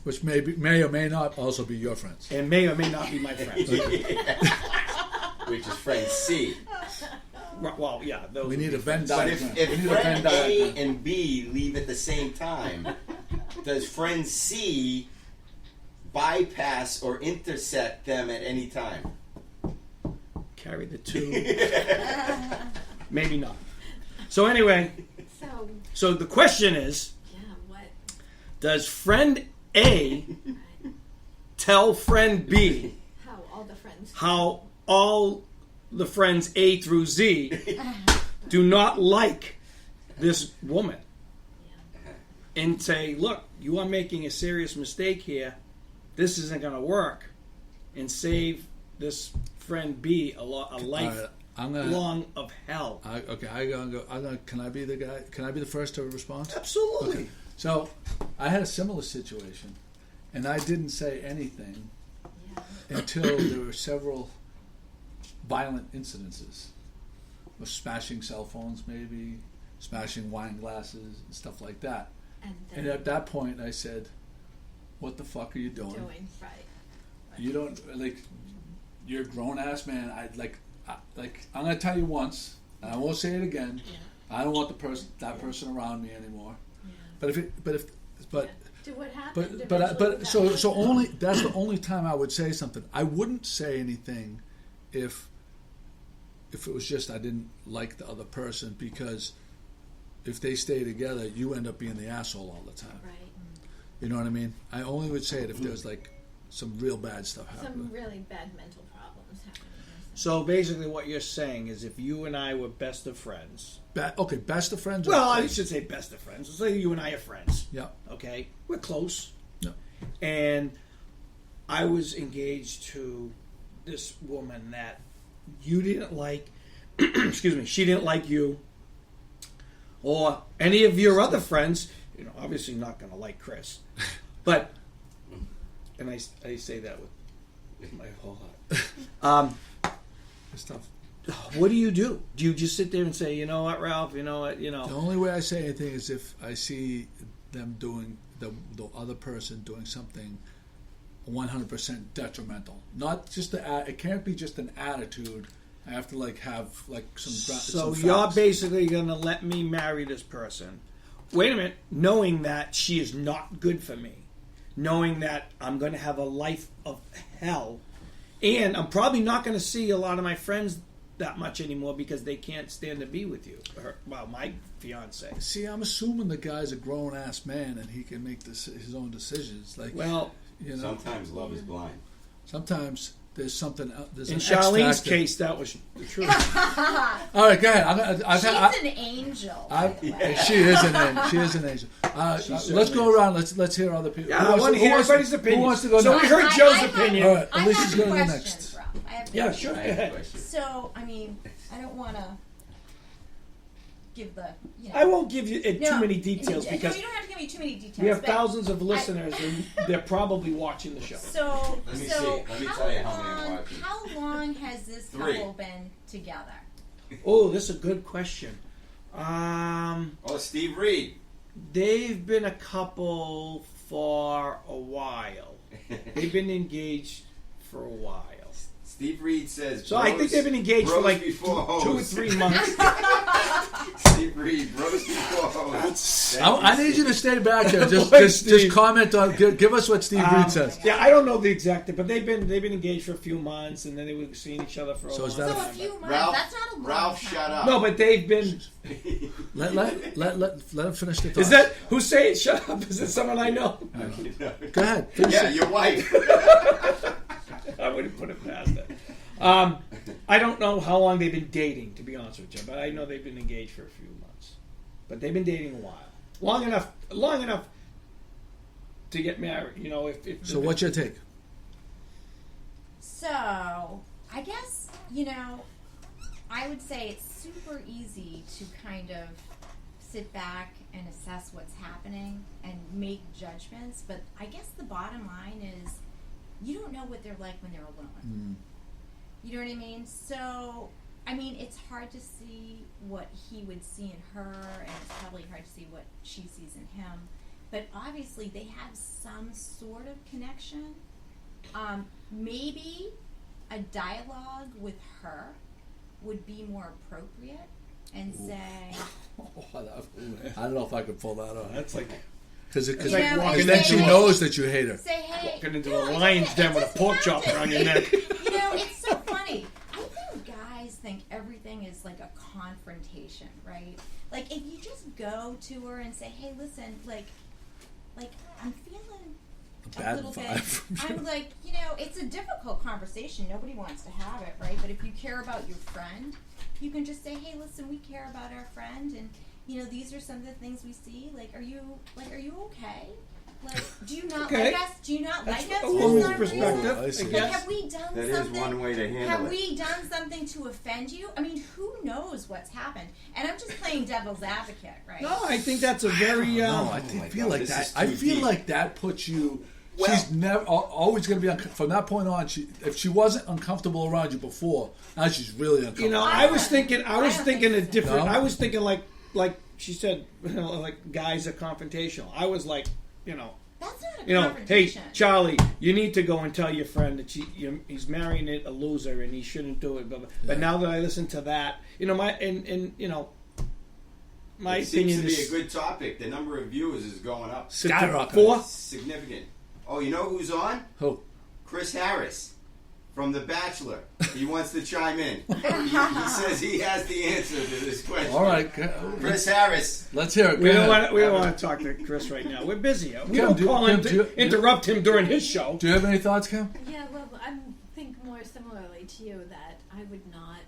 Which may or may not also be your friends. and may or may not be my friends. Which is friend C. Well, yeah, those We would need be a Venn But diagram. if We need a Venn friend A diagram. and B leave at the same time, does friend C bypass or intersect them at any time? Carry the two. Maybe not. So anyway, so the question is, what? does friend A tell friend B how all the friends A through Z do not like this woman? And say, look, you are making a serious mistake here. This isn't going to work. And save this friend B a life long of hell. Can I be the guy? Can I be the first to respond? Absolutely. Okay. So I had a similar situation, and I didn't say anything until there were several violent incidences of smashing cell phones, maybe smashing wine glasses and stuff like that. And at that point, I said, "What the fuck are you doing? Right. You don't like. You're a grown ass man. I'm gonna tell you once, and I won't say it again. Yeah. I don't want that person around me anymore. Yeah. So only that's the only time I would say something. I wouldn't say anything if it was just I didn't like the other person, because if they stay together, you end up being the asshole all the time. Right. You know what I mean? I only would say it if there's like some real bad stuff happening. Some really bad mental problems happening. So basically what you're saying is if you and I were best of friends. Best of friends? Well, I should say best of friends. Let's say you and I are friends. Yeah. Okay? We're close. Yeah. And I was engaged to this woman that you didn't like. Excuse me. She didn't like you. Or any of your other friends. You know, obviously not going to like Chris. But, and I say that with my whole heart. It's tough. What do? Do you just sit there and say, you know what, Ralph, you know what, The only way I say anything is if I see them doing, the other person doing something 100% detrimental. Not just it can't be just an attitude. I have to have some. So some you're facts. basically going to let me marry this person. Wait a minute, knowing that she is not good for me, knowing that I'm going to have a life of hell, and I'm probably not going to see a lot of my friends that much anymore because they can't stand to be with you. My fiance. See, I'm assuming the guy's a grown ass man and he can make his own decisions. Sometimes love is blind. Sometimes there's something. There's in an Charlene's case, that was the truth. All right, go ahead. She's an angel. She is an angel. Let's go around. Let's hear other people. Yeah, I want to hear everybody's opinion. Who wants to go so next? we heard Joe's opinion. All right, I Elise is have going to go questions, next. Ralph. I have Yeah, questions. sure. Go ahead. So, I don't want to give the. I won't give you too many details because you don't have to give me too many details. we have thousands of listeners and they're probably watching the show. So, Let me tell you how many are watching. How long has this couple been together? Oh, this is a good question. Steve Reed. They've been a couple for a while. They've been engaged for a while. Steve Reed says. So I think they've been engaged for like 2 or 3 months. Steve Reed, bros before hoes. I need you to stay back there. Just comment on. Give us what Steve Reed says. Yeah, I don't know the exact, but they've been engaged for a few months, and then they were seeing each other for a long time. So a few months. Ralph, that's not a long Ralph, time. shut up. No, but they've been. Let him finish the thought. Is that who's saying shut up? Is it someone I know? Go ahead. Yeah, your wife. I wouldn't put it past it. I don't know how long they've been dating, to be honest with you, but I know they've been engaged for a few months. But they've been dating a while, long enough to get married. So what's your take? So I guess I would say it's super easy to kind of sit back and assess what's happening and make judgments. But I guess the bottom line is you don't know what they're like when they're alone. You know what I mean? So, it's hard to see what he would see in her, and it's probably hard to see what she sees in him. But obviously, they have some sort of connection. Maybe a dialogue with her would be more appropriate and say... I don't know if I could pull that off. That's like... Because You know, and walking then say, she hey, knows that you hate her. Say, hey, Walking into no, a it lion's doesn't- den it with a doesn't pork have chop to- around your neck. You know, it's so funny. I think guys think everything is like a confrontation, right? Like if you just go to her and say, "Hey, listen, like I'm feeling a Bad little vibe bit." from you. I'm like, you know, it's a difficult conversation. Nobody wants to have it, right? But if you care about your friend, you can just say, "Hey, listen, we care about our friend, and you know, these are some of the things we see. Like, are you okay? Like, do you not Okay. like us? Do you not That's like us a for woman's some perspective, I see. I reason? Like, guess. have we done That is something? one way to handle Have it. we done something to offend you? I mean, who knows what's happened? And I'm just playing devil's advocate, right? No, I think that's a very. No, I my feel God, like this that. is I too feel deep. like that puts you. Well- she's never always going to be from that point on. If she wasn't uncomfortable around you before, now she's really uncomfortable. You know, I was thinking a different. No? I was thinking like she said, you know, like guys are confrontational. I was like, you know, That's not a hey, confrontation. Charlie, you need to go and tell your friend that he's marrying a loser and he shouldn't do it. But now that I listen to that, you know, my It seems opinion to be is a good topic. The number of viewers is going up. Skyrocket. 4. Significant. Oh, you know who's on? Who? Chris Harris from The Bachelor. He wants to chime in. He says he has the answer to this question. All right, Chris Harris. let's hear it. We Go don't ahead. want we don't want to talk to Chris right now. We're busy. We Kim, don't do you- call him Kim, to do you- interrupt him during his show. Do you have any thoughts, Kim? Yeah, well, I think more similarly to you that I would not,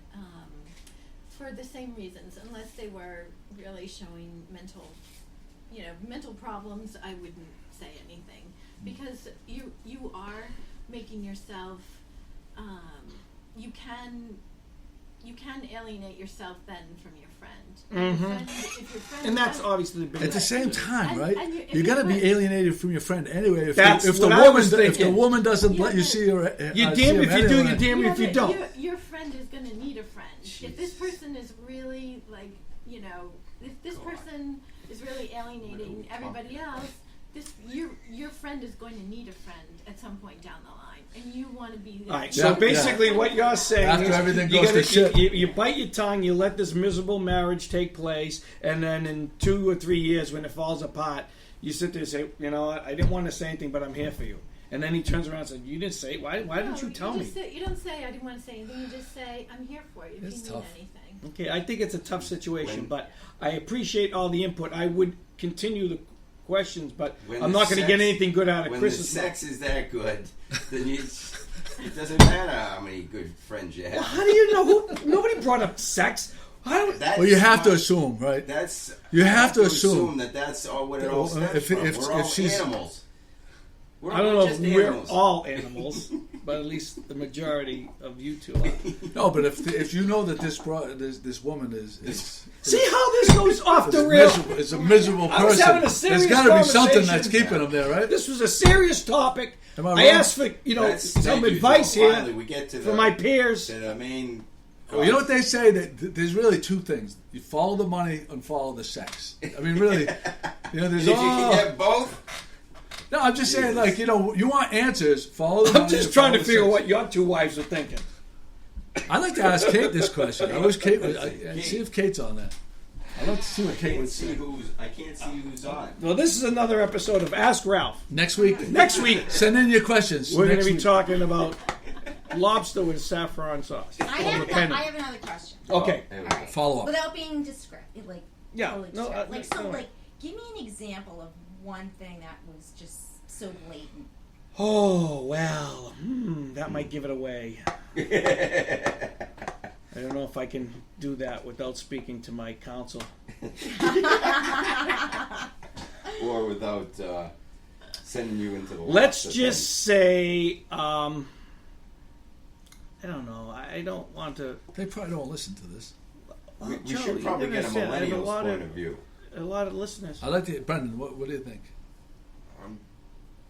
for the same reasons, unless they were really showing mental problems, I wouldn't say anything because you are making yourself. You can alienate yourself then from your friend. Mhm. If your friend And that's does- obviously the big. At the same time, right? and if You're gonna you be put- alienated from your friend anyway. If That's the what I woman, was if the thinking. woman doesn't Yeah, let you but- see her, You're see damned him if you do. anyway. You're damned if you but don't. Your friend is going to need a friend. If this person is really if this person is really alienating everybody else, your friend is going to need a friend at some point down the line, and you want to be there. All right. So Yeah, basically, what you're saying After is everything you goes gotta- to shit. you bite your tongue, you let this miserable marriage take place, and then in 2 or 3 years, when it falls apart, you sit there and say, you know what, I didn't want to say anything, but I'm here for you. And then he turns around and says, you didn't say it. Why didn't you tell me? You don't say I didn't want to say anything. You just say I'm here for you if It's you need tough. anything. Okay, I think it's a tough situation, When- but I appreciate all the input. I would continue the questions, but When I'm the not going to get sex- anything good out of When Chris's the mouth. sex is that good, then it doesn't matter how many good friends you have. Well, how do you know? Nobody brought up sex. How do, That's Well, you have to not- assume, right? That's You have to assume. that that's all what it all Well, stems if- from. if- We're if all she's- animals. We're I don't all know if just we're animals. all animals, but at least the majority of you two are. No, but if you know that this woman is See how this goes off the rails? is a miserable I was person. having a serious There's got to be something that's conversation. keeping him there, right? This was a serious topic. Am I I wrong? asked for That's- some thank you, advice Joe. here Finally, we get to for my peers. to the main. Well, you know what they say that there's really two things: you follow the money and follow the sex. I mean, really, there's If you all. can get both, No, I'm just saying, like, you want answers. Follow the money. I'm just and trying to follow the figure sex. what your two wives are thinking. I'd like to ask Kate this question. I wish Kate would. Kate. See if Kate's on that. I'd like to see what I Kate can't would see say. I can't see who's on. Well, this is another episode of Ask Ralph. Next week. Next week, Send in your questions. we're going Next to be week. talking about lobster with saffron sauce. I From the Penny. have another question. Okay. There we All go. right. Follow up. Without being descriptive, like Yeah. totally No, descriptive. no. Give me an example of one thing that was just so blatant. Oh, well, that might give it away. I don't know if I can do that without speaking to my counsel. Or without sending you into the. Let's lobster just say, I don't know. I don't want to. They probably don't listen to this. thing. We Joe, should probably you're get a gonna say, I have millennial's lot point of view. A lot of listeners. I like to. Brendan, what do you think?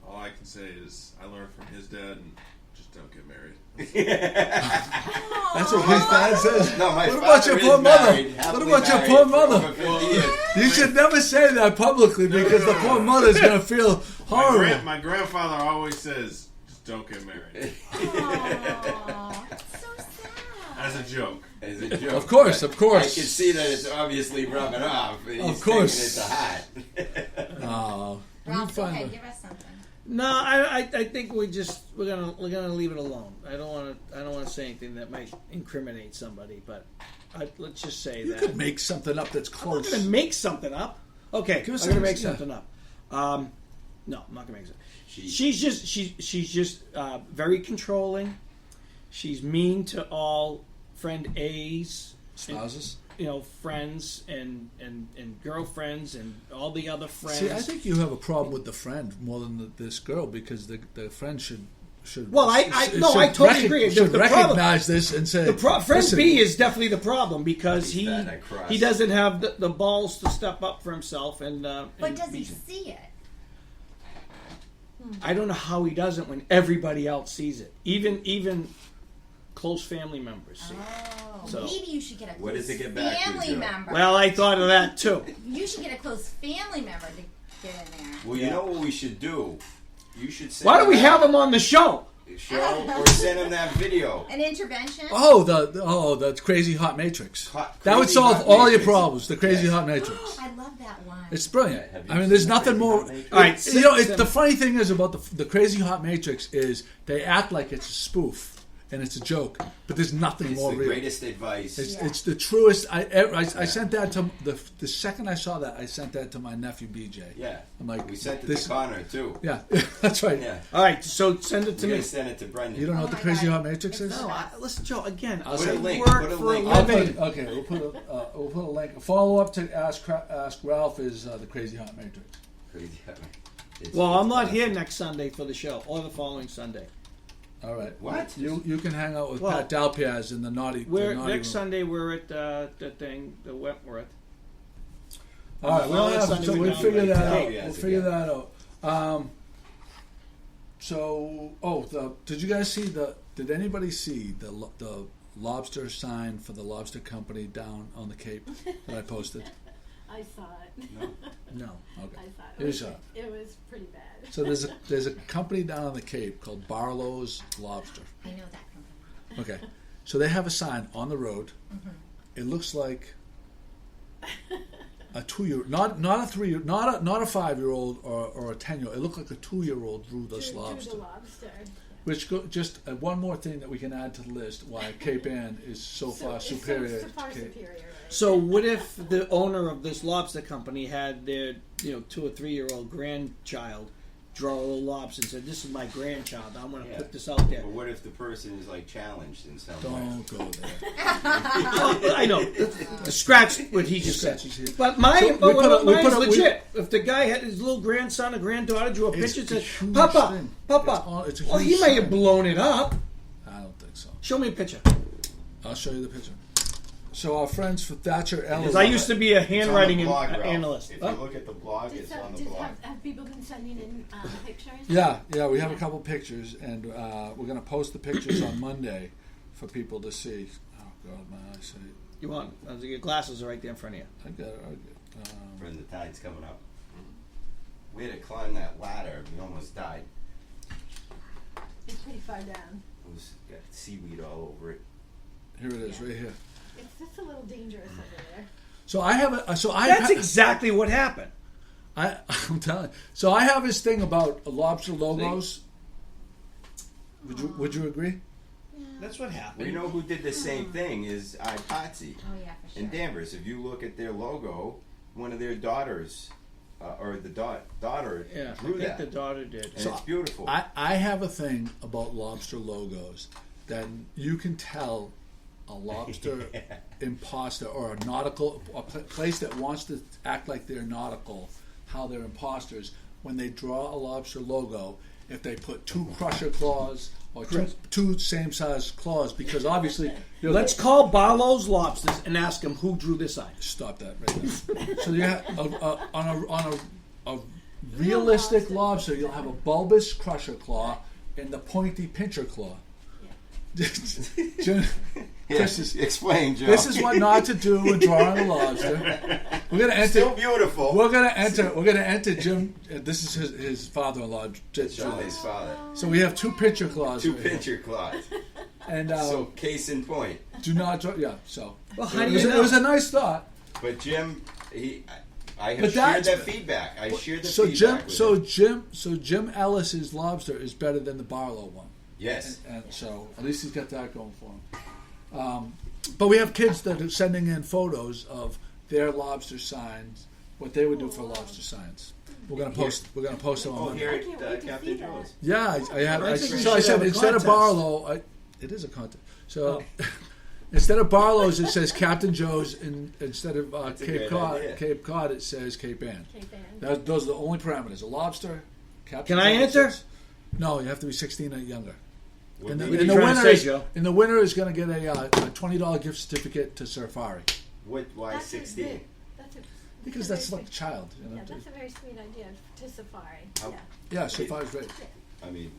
All I can say is I learned from his dad, and just don't get married. That's what his dad says. No, my What about your father poor is mother? married, What happily about your married poor for mother? over 50 years. You should never say that publicly because the poor mother's going to feel horrible. My grandfather always says, just don't get married. Aww, so sad. As a joke. As a joke. Of course, but of course. I can see that it's obviously rubbing off. He's Of course. taking it to heart. Oh. Ralph, go find ahead, the- give us something. No, I think we're gonna leave it alone. I don't want to say anything that might incriminate somebody, but let's just say You that could make something up that's I'm not close. gonna make something up. Okay, Give us I'm gonna some- make yeah. something up. No, I'm not gonna make something. She- She's just very controlling. She's mean to all friend A's, Spouses. friends and girlfriends and all the other friends. See, I think you have a problem with the friend more than this girl because the friend should. Well, I totally agree. Should The problem- recognize this and say, friend listen, B is definitely the problem because He's bad at cross. he doesn't have the balls to step up for himself and. But does he see it? I don't know how he doesn't when everybody else sees it, even close family members see it. Oh, So- maybe you should get a What close does it get back to, family Joe? member. Well, I thought of that too. You should get a close family member to get in there. Well, you know what we should do? You should send Why don't we him have him on the show? that show or send him that video. An intervention? the crazy hot matrix. That would Crazy solve Hot all your Matrix. problems. The crazy Yes. hot matrix. I love that one. It's brilliant. Yeah, have you I mean, there's seen nothing Crazy more. Hot Matrix? All right, The funny thing is about the crazy hot matrix is they act like it's a spoof and it's a joke, but there's nothing It's more the real. greatest advice. It's the truest. I sent that to the second I saw that, I sent that to my nephew BJ. Yeah. I'm like, We sent it this- to Connor too. Yeah, that's right. Yeah. All right, so send it to We me. gotta send it to Brendan. You don't know Oh what the my crazy God. hot matrix is? It's No, listen, Joe. Again, I'll Put say a link. work Put a for link. a I'll put living. okay. We'll put a link. Follow up to ask Ralph is the crazy hot matrix. Crazy Hot Matrix. Well, I'm not It's- here next Sunday for the show, or the following Sunday. All right. What? You can hang out with Well, Pat Dalpiaz in the naughty. We're the naughty next room. Sunday. We're at the Wentworth. All right, Well, we'll, Sunday so we we'll got figure like that that. out. Yeah, We'll figure again. that out. Did you guys see Did anybody see the lobster sign for the lobster company down on the Cape that I posted? I saw it. No. Okay. I saw it. You saw it. It was pretty bad. So there's a company down on the Cape called Barlow's Lobster. I know that company. Okay, so they have a sign on the road. Mm-hmm. It looks like a 2-year, not a 3-year, not a 5-year-old or a 10-year-old. It looked like a 2-year-old drew this Drew lobster. the lobster. Which just one more thing that we can add to the list why Cape Ann is so far it's superior. So far to Cape. superior. Right? So what if the owner of this lobster company had their 2 or 3-year-old grandchild draw a little lobster and said, "This is my grandchild. I'm going to Yeah. put this out there." But what if the person is like challenged in some way? Don't go there. Well, I know. Scratch what he just said. Scratch his- But So we put a- we mine's put a- we- legit. If the guy had his little grandson or granddaughter drew a It's picture and a said, huge "Papa, thing. Papa," It's a well, he huge may have sign. blown it up. I don't think so. Show me a picture. I'll show you the picture. So our friends for Thatcher Ellis. Because I used to be a It's on the handwriting blog, Ralph. analyst. If Huh? you look at the blog, it's on the blog. Have people been sending in pictures? Yeah, we have a couple pictures, and we're going to post the pictures on Monday for people to see. Oh God, my eyesight. You want? Your glasses are right there in front of you. I got it. When the tide's coming up. We had to climb that ladder. We almost died. It's pretty far down. It was got seaweed all over it. Here it is, right here. It's just a little dangerous over there. So I have a. So I. That's exactly what happened. I'm telling you. So I have this thing about lobster logos. Would you agree? That's what happened. We know who did the same thing is Patsy Oh yeah, for sure. in Danvers. If you look at their logo, one of their daughters, or the daughter, Yeah, drew I think that. the daughter did. And So it's beautiful. I have a thing about lobster logos that you can tell a lobster imposter or a nautical a place that wants to act like they're nautical, how they're imposters when they draw a lobster logo. If they put 2 crusher claws or two same size claws, because obviously Let's call Barlow's Lobsters and ask them who drew this sign. stop that right now. So you have on a realistic lobster, you'll have a bulbous crusher claw and the pointy pincher claw. Chris is- Explain, Joe. This is what not to do when drawing a lobster. We're gonna still enter. beautiful. We're gonna enter Jim. This is his father-in-law, Joe's Julie. father. So we have 2 pincher claws. 2 right here. pincher claws. And So case in point. do not draw. Yeah. So Well, how do it you was, know? it was a nice thought. But Jim, I But have shared that's- that feedback. I shared the So feedback. Jim Ellis's lobster is better than the Barlow one. Yes. And so at least he's got that going for him. But we have kids that are sending in photos of their lobster signs, what they would do for lobster signs. We're gonna post. We're gonna post them on Oh, Monday. here I can't wait at to Captain see that. Joe's. Yeah, I have. I think we So I should said have a instead of contest. Barlow, it is a contest. So instead of Barlow's, it says Captain Joe's, and instead of That's a Cape great Cod, idea. it says Cape Ann. Cape Ann. Those are the only parameters: a lobster. Captain Can I Joe's enter? No, you have to be 16 or younger. Would And be- What are the you trying to winner say, is, Joe? and the winner is going to get a $20 gift certificate to Safari Why That's 16? That's because a that's very like a child. You know, Yeah, that's a very sweet idea to Safari. How- Yeah. yeah, Safari's great. I mean,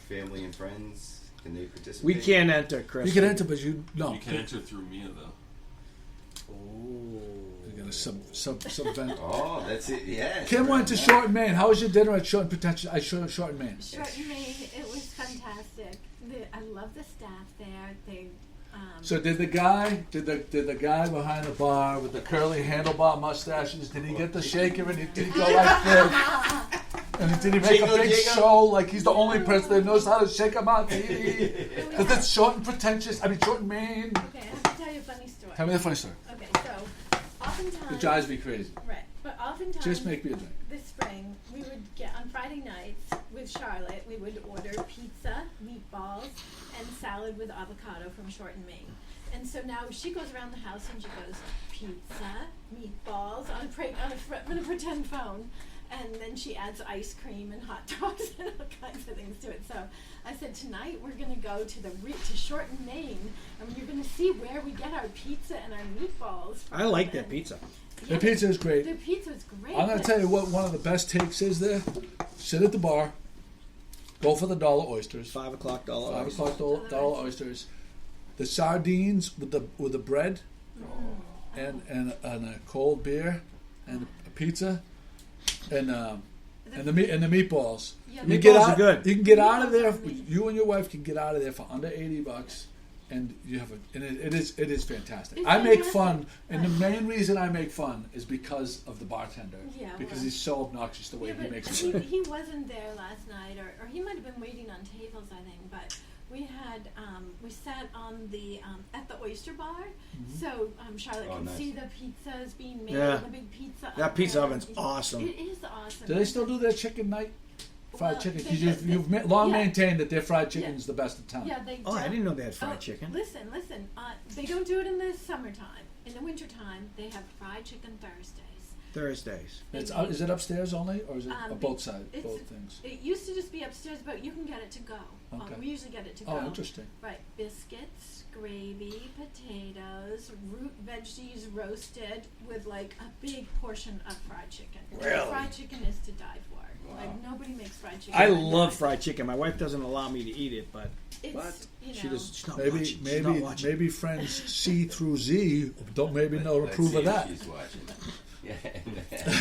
family and friends, can they participate? We can't enter, Chris. You can enter, but you no. You can enter through Mia though. You're going to subvent. Oh, that's it. Yeah. Kim went to Shorten, Maine. How was your dinner at Shorten, Shorten, Maine? Shorten, Maine, it was fantastic. I love the staff there. They So did the guy behind the bar with the curly handlebar mustaches? Did he get the shaker and did he go like this? And did he make a Jingle, big jingle. show like he's the only person that knows how to shake a martini? Because it's short and pretentious. I mean, short and Maine. Okay, I have to tell you a funny story. Tell me the funny story. Okay, so oftentimes It drives me crazy. right, but oftentimes Just make me a drink. this spring we would get on Friday nights with Charlotte. We would order pizza, meatballs, and salad with avocado from Shorten, Maine. And so now she goes around the house and she goes pizza, meatballs on a pretend phone. And then she adds ice cream and hot dogs and all kinds of things to it. So I said, tonight we're going to go to Shorten, Maine, and you're going to see where we get our pizza and our meatballs from. I like that And- pizza. The pizza is great. The pizza's great. I'm going to tell you what one of the best takes is there. Sit at the bar, go for the dollar oysters. $5 o'clock dollar. $5 dollar oysters. The sardines with the bread and a cold beer and a pizza and the meatballs. Yeah, You meatballs get are out, good. You can get out of Meatballs there. are amazing. You and your wife can get out of there for under $80, and you have it is fantastic. It's I make fantastic. fun, and the main reason I make fun is because of the bartender. Yeah, because well. he's so obnoxious the way Yeah, he but makes he, fun. he wasn't there last night, or he might have been waiting on tables, I think. But we had we sat on the at the oyster bar, so Charlotte Oh, could nice. see the pizzas being made. Yeah. The big pizza. That up pizza there. oven's awesome. It is awesome. Do they still do their chicken night? Fried Well, chicken? they- Because you've they- long yeah. maintained that their fried chicken Yeah. is the best in town. Yeah, they. Oh, I don't- didn't know they had fried chicken. Listen. They don't do it in the summertime. In the wintertime, they have fried chicken Thursdays. Thursdays. It's, is it upstairs only, or is it both sides, it's- both things? It used to just be upstairs, but you can get it to go. Okay. We usually get it to go. Oh, interesting. Right, biscuits, gravy, potatoes, root veggies roasted with like a big portion of fried chicken. Really? Fried chicken is to die for. Like nobody makes fried chicken. I like love that. fried chicken. My wife doesn't allow me to eat it, but It's, you know, she does. She's not Maybe, watching. She's maybe, not watching. maybe friends C through Z don't maybe know to Let's approve see of if that. She's watching. Yeah. anyway,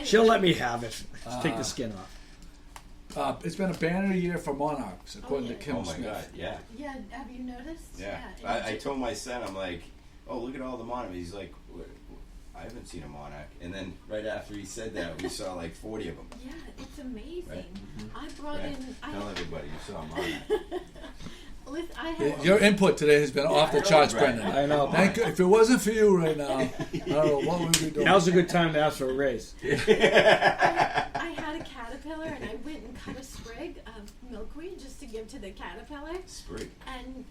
She'll let me have it. Just take the skin off. It's been a banner year for Monarchs, according yeah. to Kim Oh my Smith. God! Yeah. Yeah, have you noticed? Yeah. and I told my son, I'm like, oh, look at all the monarchs. He's like, I haven't seen a monarch. And then right after he said that, we saw like 40 of them. Yeah, it's amazing. Right. I brought Right. in. Tell everybody you saw a monarch. Listen, I had. Your input today has been off the I know, charts, right. Brendan. I know. Thank you. If it wasn't for you right now, I don't know what would we be doing. Now's a good time to ask for a raise. I had a caterpillar and I went and cut a sprig of milkweed just to give to the caterpillar. Sprig. And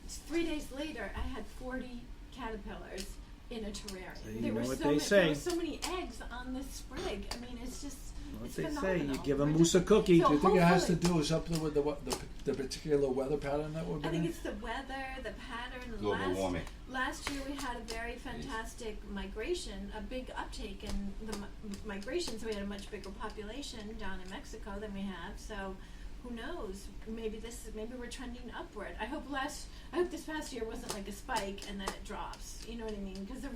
3 days later, I had 40 caterpillars in a terrarium. You There know were what so they many, say. There were so many eggs on this sprig. I mean, it's just. What It's they say, phenomenal. you give a We're moose a just- cookie. so Do you think it has to hopefully- do with something with the particular weather pattern that we're I think in? it's the weather, the pattern. Global warming. Last year we had a very fantastic migration, a big uptake in the migration. So we had a much bigger population down in Mexico than we have. So who knows? Maybe we're trending upward. I hope this past year wasn't like a spike and then it drops. You know what I mean? Because the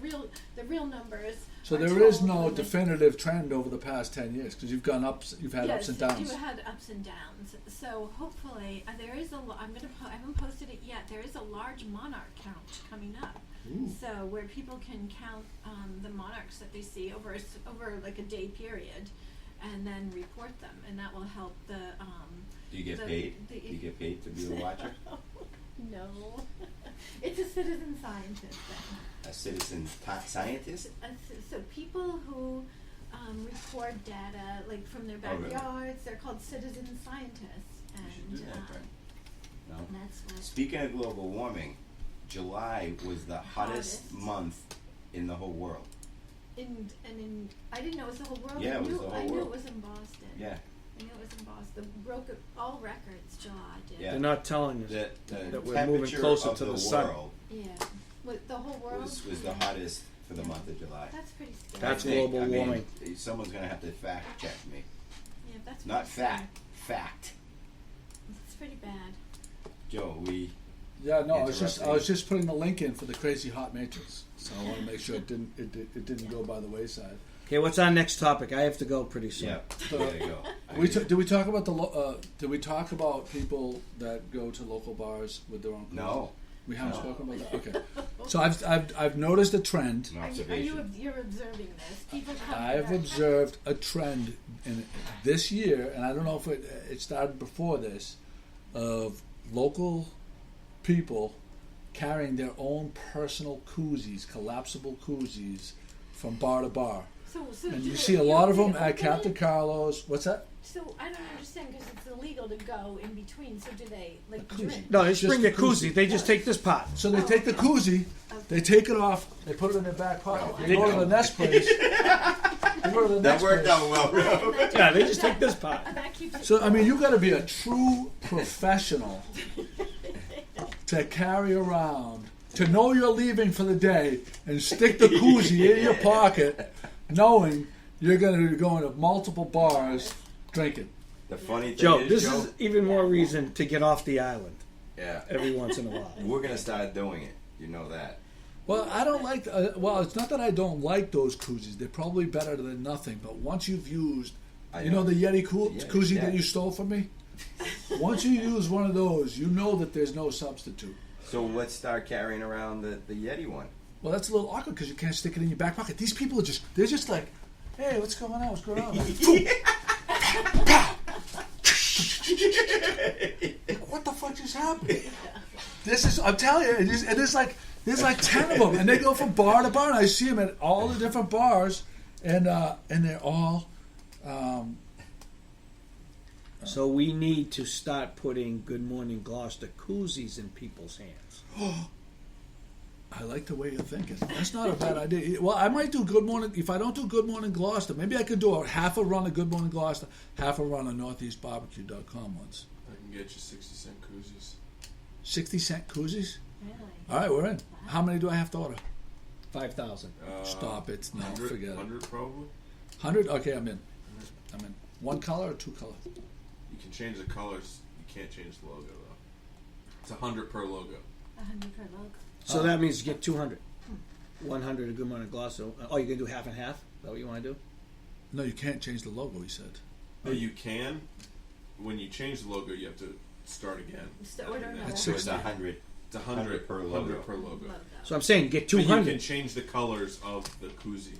real numbers. So are there is told no when they- definitive trend over the past 10 years because you've had ups and Yes, downs. you had ups and downs. So hopefully there is I haven't posted it yet. There is a large monarch count coming up. So where people can count the monarchs that they see over like a day period, and then report them, and that will help the. Do you get paid? Do you get paid to be a watcher? No, it's a citizen scientist thing. A citizen scientist? So people who record data like from their Oh, really? backyards, they're called citizen scientists, You should and do that, right? No. that's what. Speaking of global warming, July was the hottest month in the whole world. I didn't know it was the whole world. Yeah, I it was knew, the whole I knew world. it was in Boston. Yeah. I knew it was in Boston. Broke all records. July did. Yeah. They're not telling us The that we're temperature moving closer of to the the sun. world Yeah. What, the whole world was the hottest for the month of July. That's pretty scary. That's I think- global warming. Someone's going to have to fact check me. Yeah, that's Not pretty scary. fact. It's pretty bad. Joe, we Yeah, no, I was Interrupting. just putting the link in for the Crazy Hot Matrix, so I want to make sure it didn't go by the wayside. Okay, what's our next topic? I have to go pretty soon. yeah. So- There you go. Did we talk about did we talk about people that go to local bars with their own cruises? No. We haven't No. spoken about that. Okay, so I've noticed a trend. An Are observation. you're observing this? People come. I've observed a trend in this year, and I don't know if it started before this, of local people carrying their own personal koozies, collapsible koozies, from bar to bar. So And do you they- see a lot of them they at open Captain it? Carlos. What's that? So I don't understand because it's illegal to go in between. So do they like A koozie. drink? No, they just Just bring their a koozie. koozie. They just take this pot. So they take the koozie, they take it off, they put it in their back pocket. They go to the next place. They go to the That next worked place. out well, bro. Yeah, they just take this pot. And that keeps it So I mean, you got to be a true professional to carry around, to know you're leaving for the day, and stick the koozie in your pocket, knowing you're going to be going to multiple bars drinking. The funny thing Joe, is, this Joe, is even more reason to get off the island yeah, every once in a while. we're gonna start doing it. You know that. Well, I don't like. Well, it's not that I don't like those koozies. They're probably better than nothing. But once you've used, I you know the Yeti Yeah, koozie yeah. that you stole from me. Once you use one of those, you know that there's no substitute. So let's start carrying around the Yeti one. Well, that's a little awkward because you can't stick it in your back pocket. These people they're just like, hey, what's going on? What's going on? Like, what the fuck just happened? I'm telling you, there's like 10 of them, and they go from bar to bar, and I see them at all the different bars, and they're all. So we need to start putting Good Morning Gloucester koozies in people's hands. I like the way you're thinking. That's not a bad idea. Well, I might do Good Morning. If I don't do Good Morning Gloucester, maybe I could do half a run of Good Morning Gloucester, half a run of NortheastBarbecue.com once. I can get you 60-cent koozies. 60-cent koozies? really. All right, we're in. How many do I have to order? 5,000. Stop it. No, 100, forget it. 100 probably. 100? Okay, I'm in. One color or two color? You can change the colors. You can't change the logo though. It's 100 per logo. 100 per logo. So that means you get 200. 100 of Good Morning Gloucester. Oh, you're going to do half and half? Is that what you want to do? No, you can't change the logo, he said. No, you can. When you change the logo, you have to start again. Just order And another That's So it's 60. 100. It's 100 per logo. 100 per logo. logo. So I'm saying get But you 200. can change the colors of the koozie.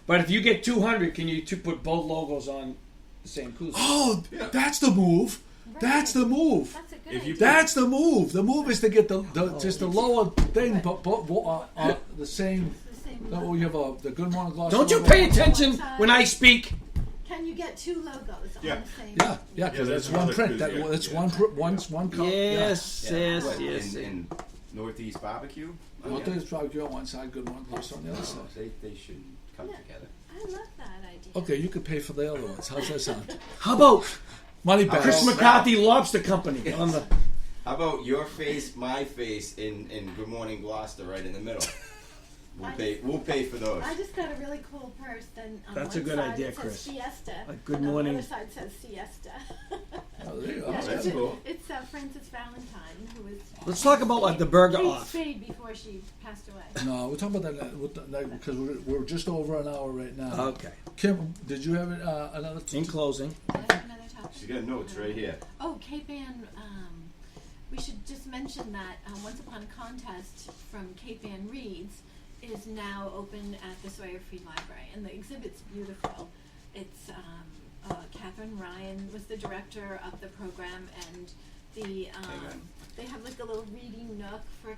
But if you get 200, can you put both logos on the same koozie? Oh, Yeah. that's the move. That's the move. That's a good If you idea. That's the move. The move is to get the just the lower thing, but the same. It's the same Oh, logo. you have the Good Morning Gloucester. Don't you logo. pay attention when I speak? Can you get two logos Yeah. on the same? Yeah, because Yeah, that's there's one another print. koozie, That's yeah. one color. Yes, yes, What, yes. in Northeast Barbecue? Yeah. Well, there's probably on one side, Good Morning Gloucester on the other No, side. they should come Yeah. together. I love that idea. Okay, you could pay for the other ones. How's that sound? How about Money back. Chris McCarthy Lobster Company on the? How about your face, my face, in Good Morning Gloucester, right in the middle? We'll pay for those. I just got a really cool purse. And on That's one a good side idea, it says Chris. Siesta. A good and morning. On the other side says Siesta. Oh, there you go. Yeah, that's it's, cool. It's Frances Valentine, who was. Let's talk about like the burger Kate off. Spade before she passed away. No, we're talking about that because we're just over an hour right now. Okay. Kim, did you have another? In closing, That's another topic. She got notes right here. Oh, Cape Ann we should just mention that Once Upon a Contest from Cape Ann Reads is now open at the Sawyer Free Library, and the exhibit's beautiful. It's Catherine Ryan was the director of the program, and the they have like a little reading nook for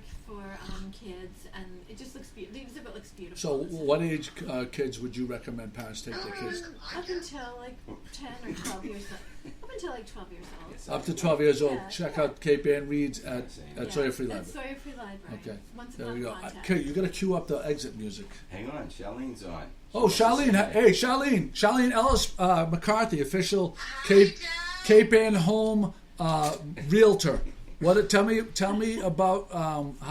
kids, and it just looks beautiful. The exhibit looks beautiful. So, what age kids would you recommend parents take their kids? Up until like 10 or 12 years old. Up until like 12 years old. Up to 12 years old. Yeah. Check out Cape Ann Reads at Sawyer Free At Library. Sawyer Free Library. Okay. Once There upon we a go. contest. Okay, you got to cue up the exit music. Hang on, Charlene's on. Oh, Charlene! Hey, Charlene Ellis McCarthy, official Cape Ann Home realtor. Tell me about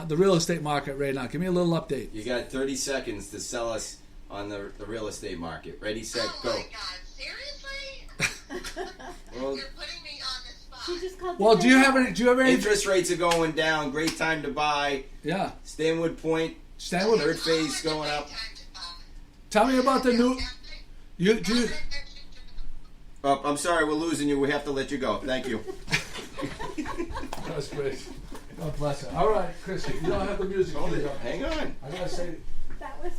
the real estate market right now. Give me a little update. You got 30 seconds to sell us on the real estate market. Ready, set, go. Oh my God! Seriously? Well, You're putting me on the spot. She just called. Well, the do you paper. have any? interest rates are going down. Great time to buy. Yeah, Stanwood Point, Stanwood. third phase going up. Tell me about the new. You do. Oh, I'm sorry, we're losing you. We have to let you go. Thank you. That's great. God bless her. All right, Chris, you don't have the music. Hold it. queued up. Hang on. I gotta say. That was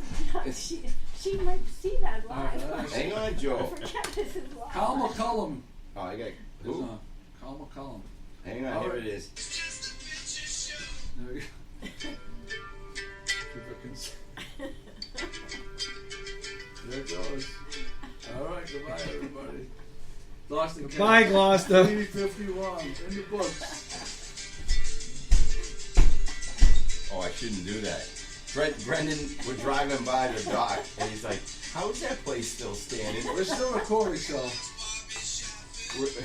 she might see that live. All right. Hang on, Joe. Forget this is live. Colm McCullum. Oh, I got. Is Who? on. Colm McCullum. Hang on, All here right. it is. There we go. There it goes. All right, goodbye, everybody. GloucesterCast. Bye, Gloucester. 351 in the books. Oh, I shouldn't do that. Brendan, we're driving by the dock, and he's like, "How is that place still standing?" We're still recording, so. We're-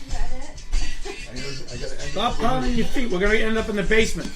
Is that it? I gotta Stop pounding your feet. We're going to end up in the basement.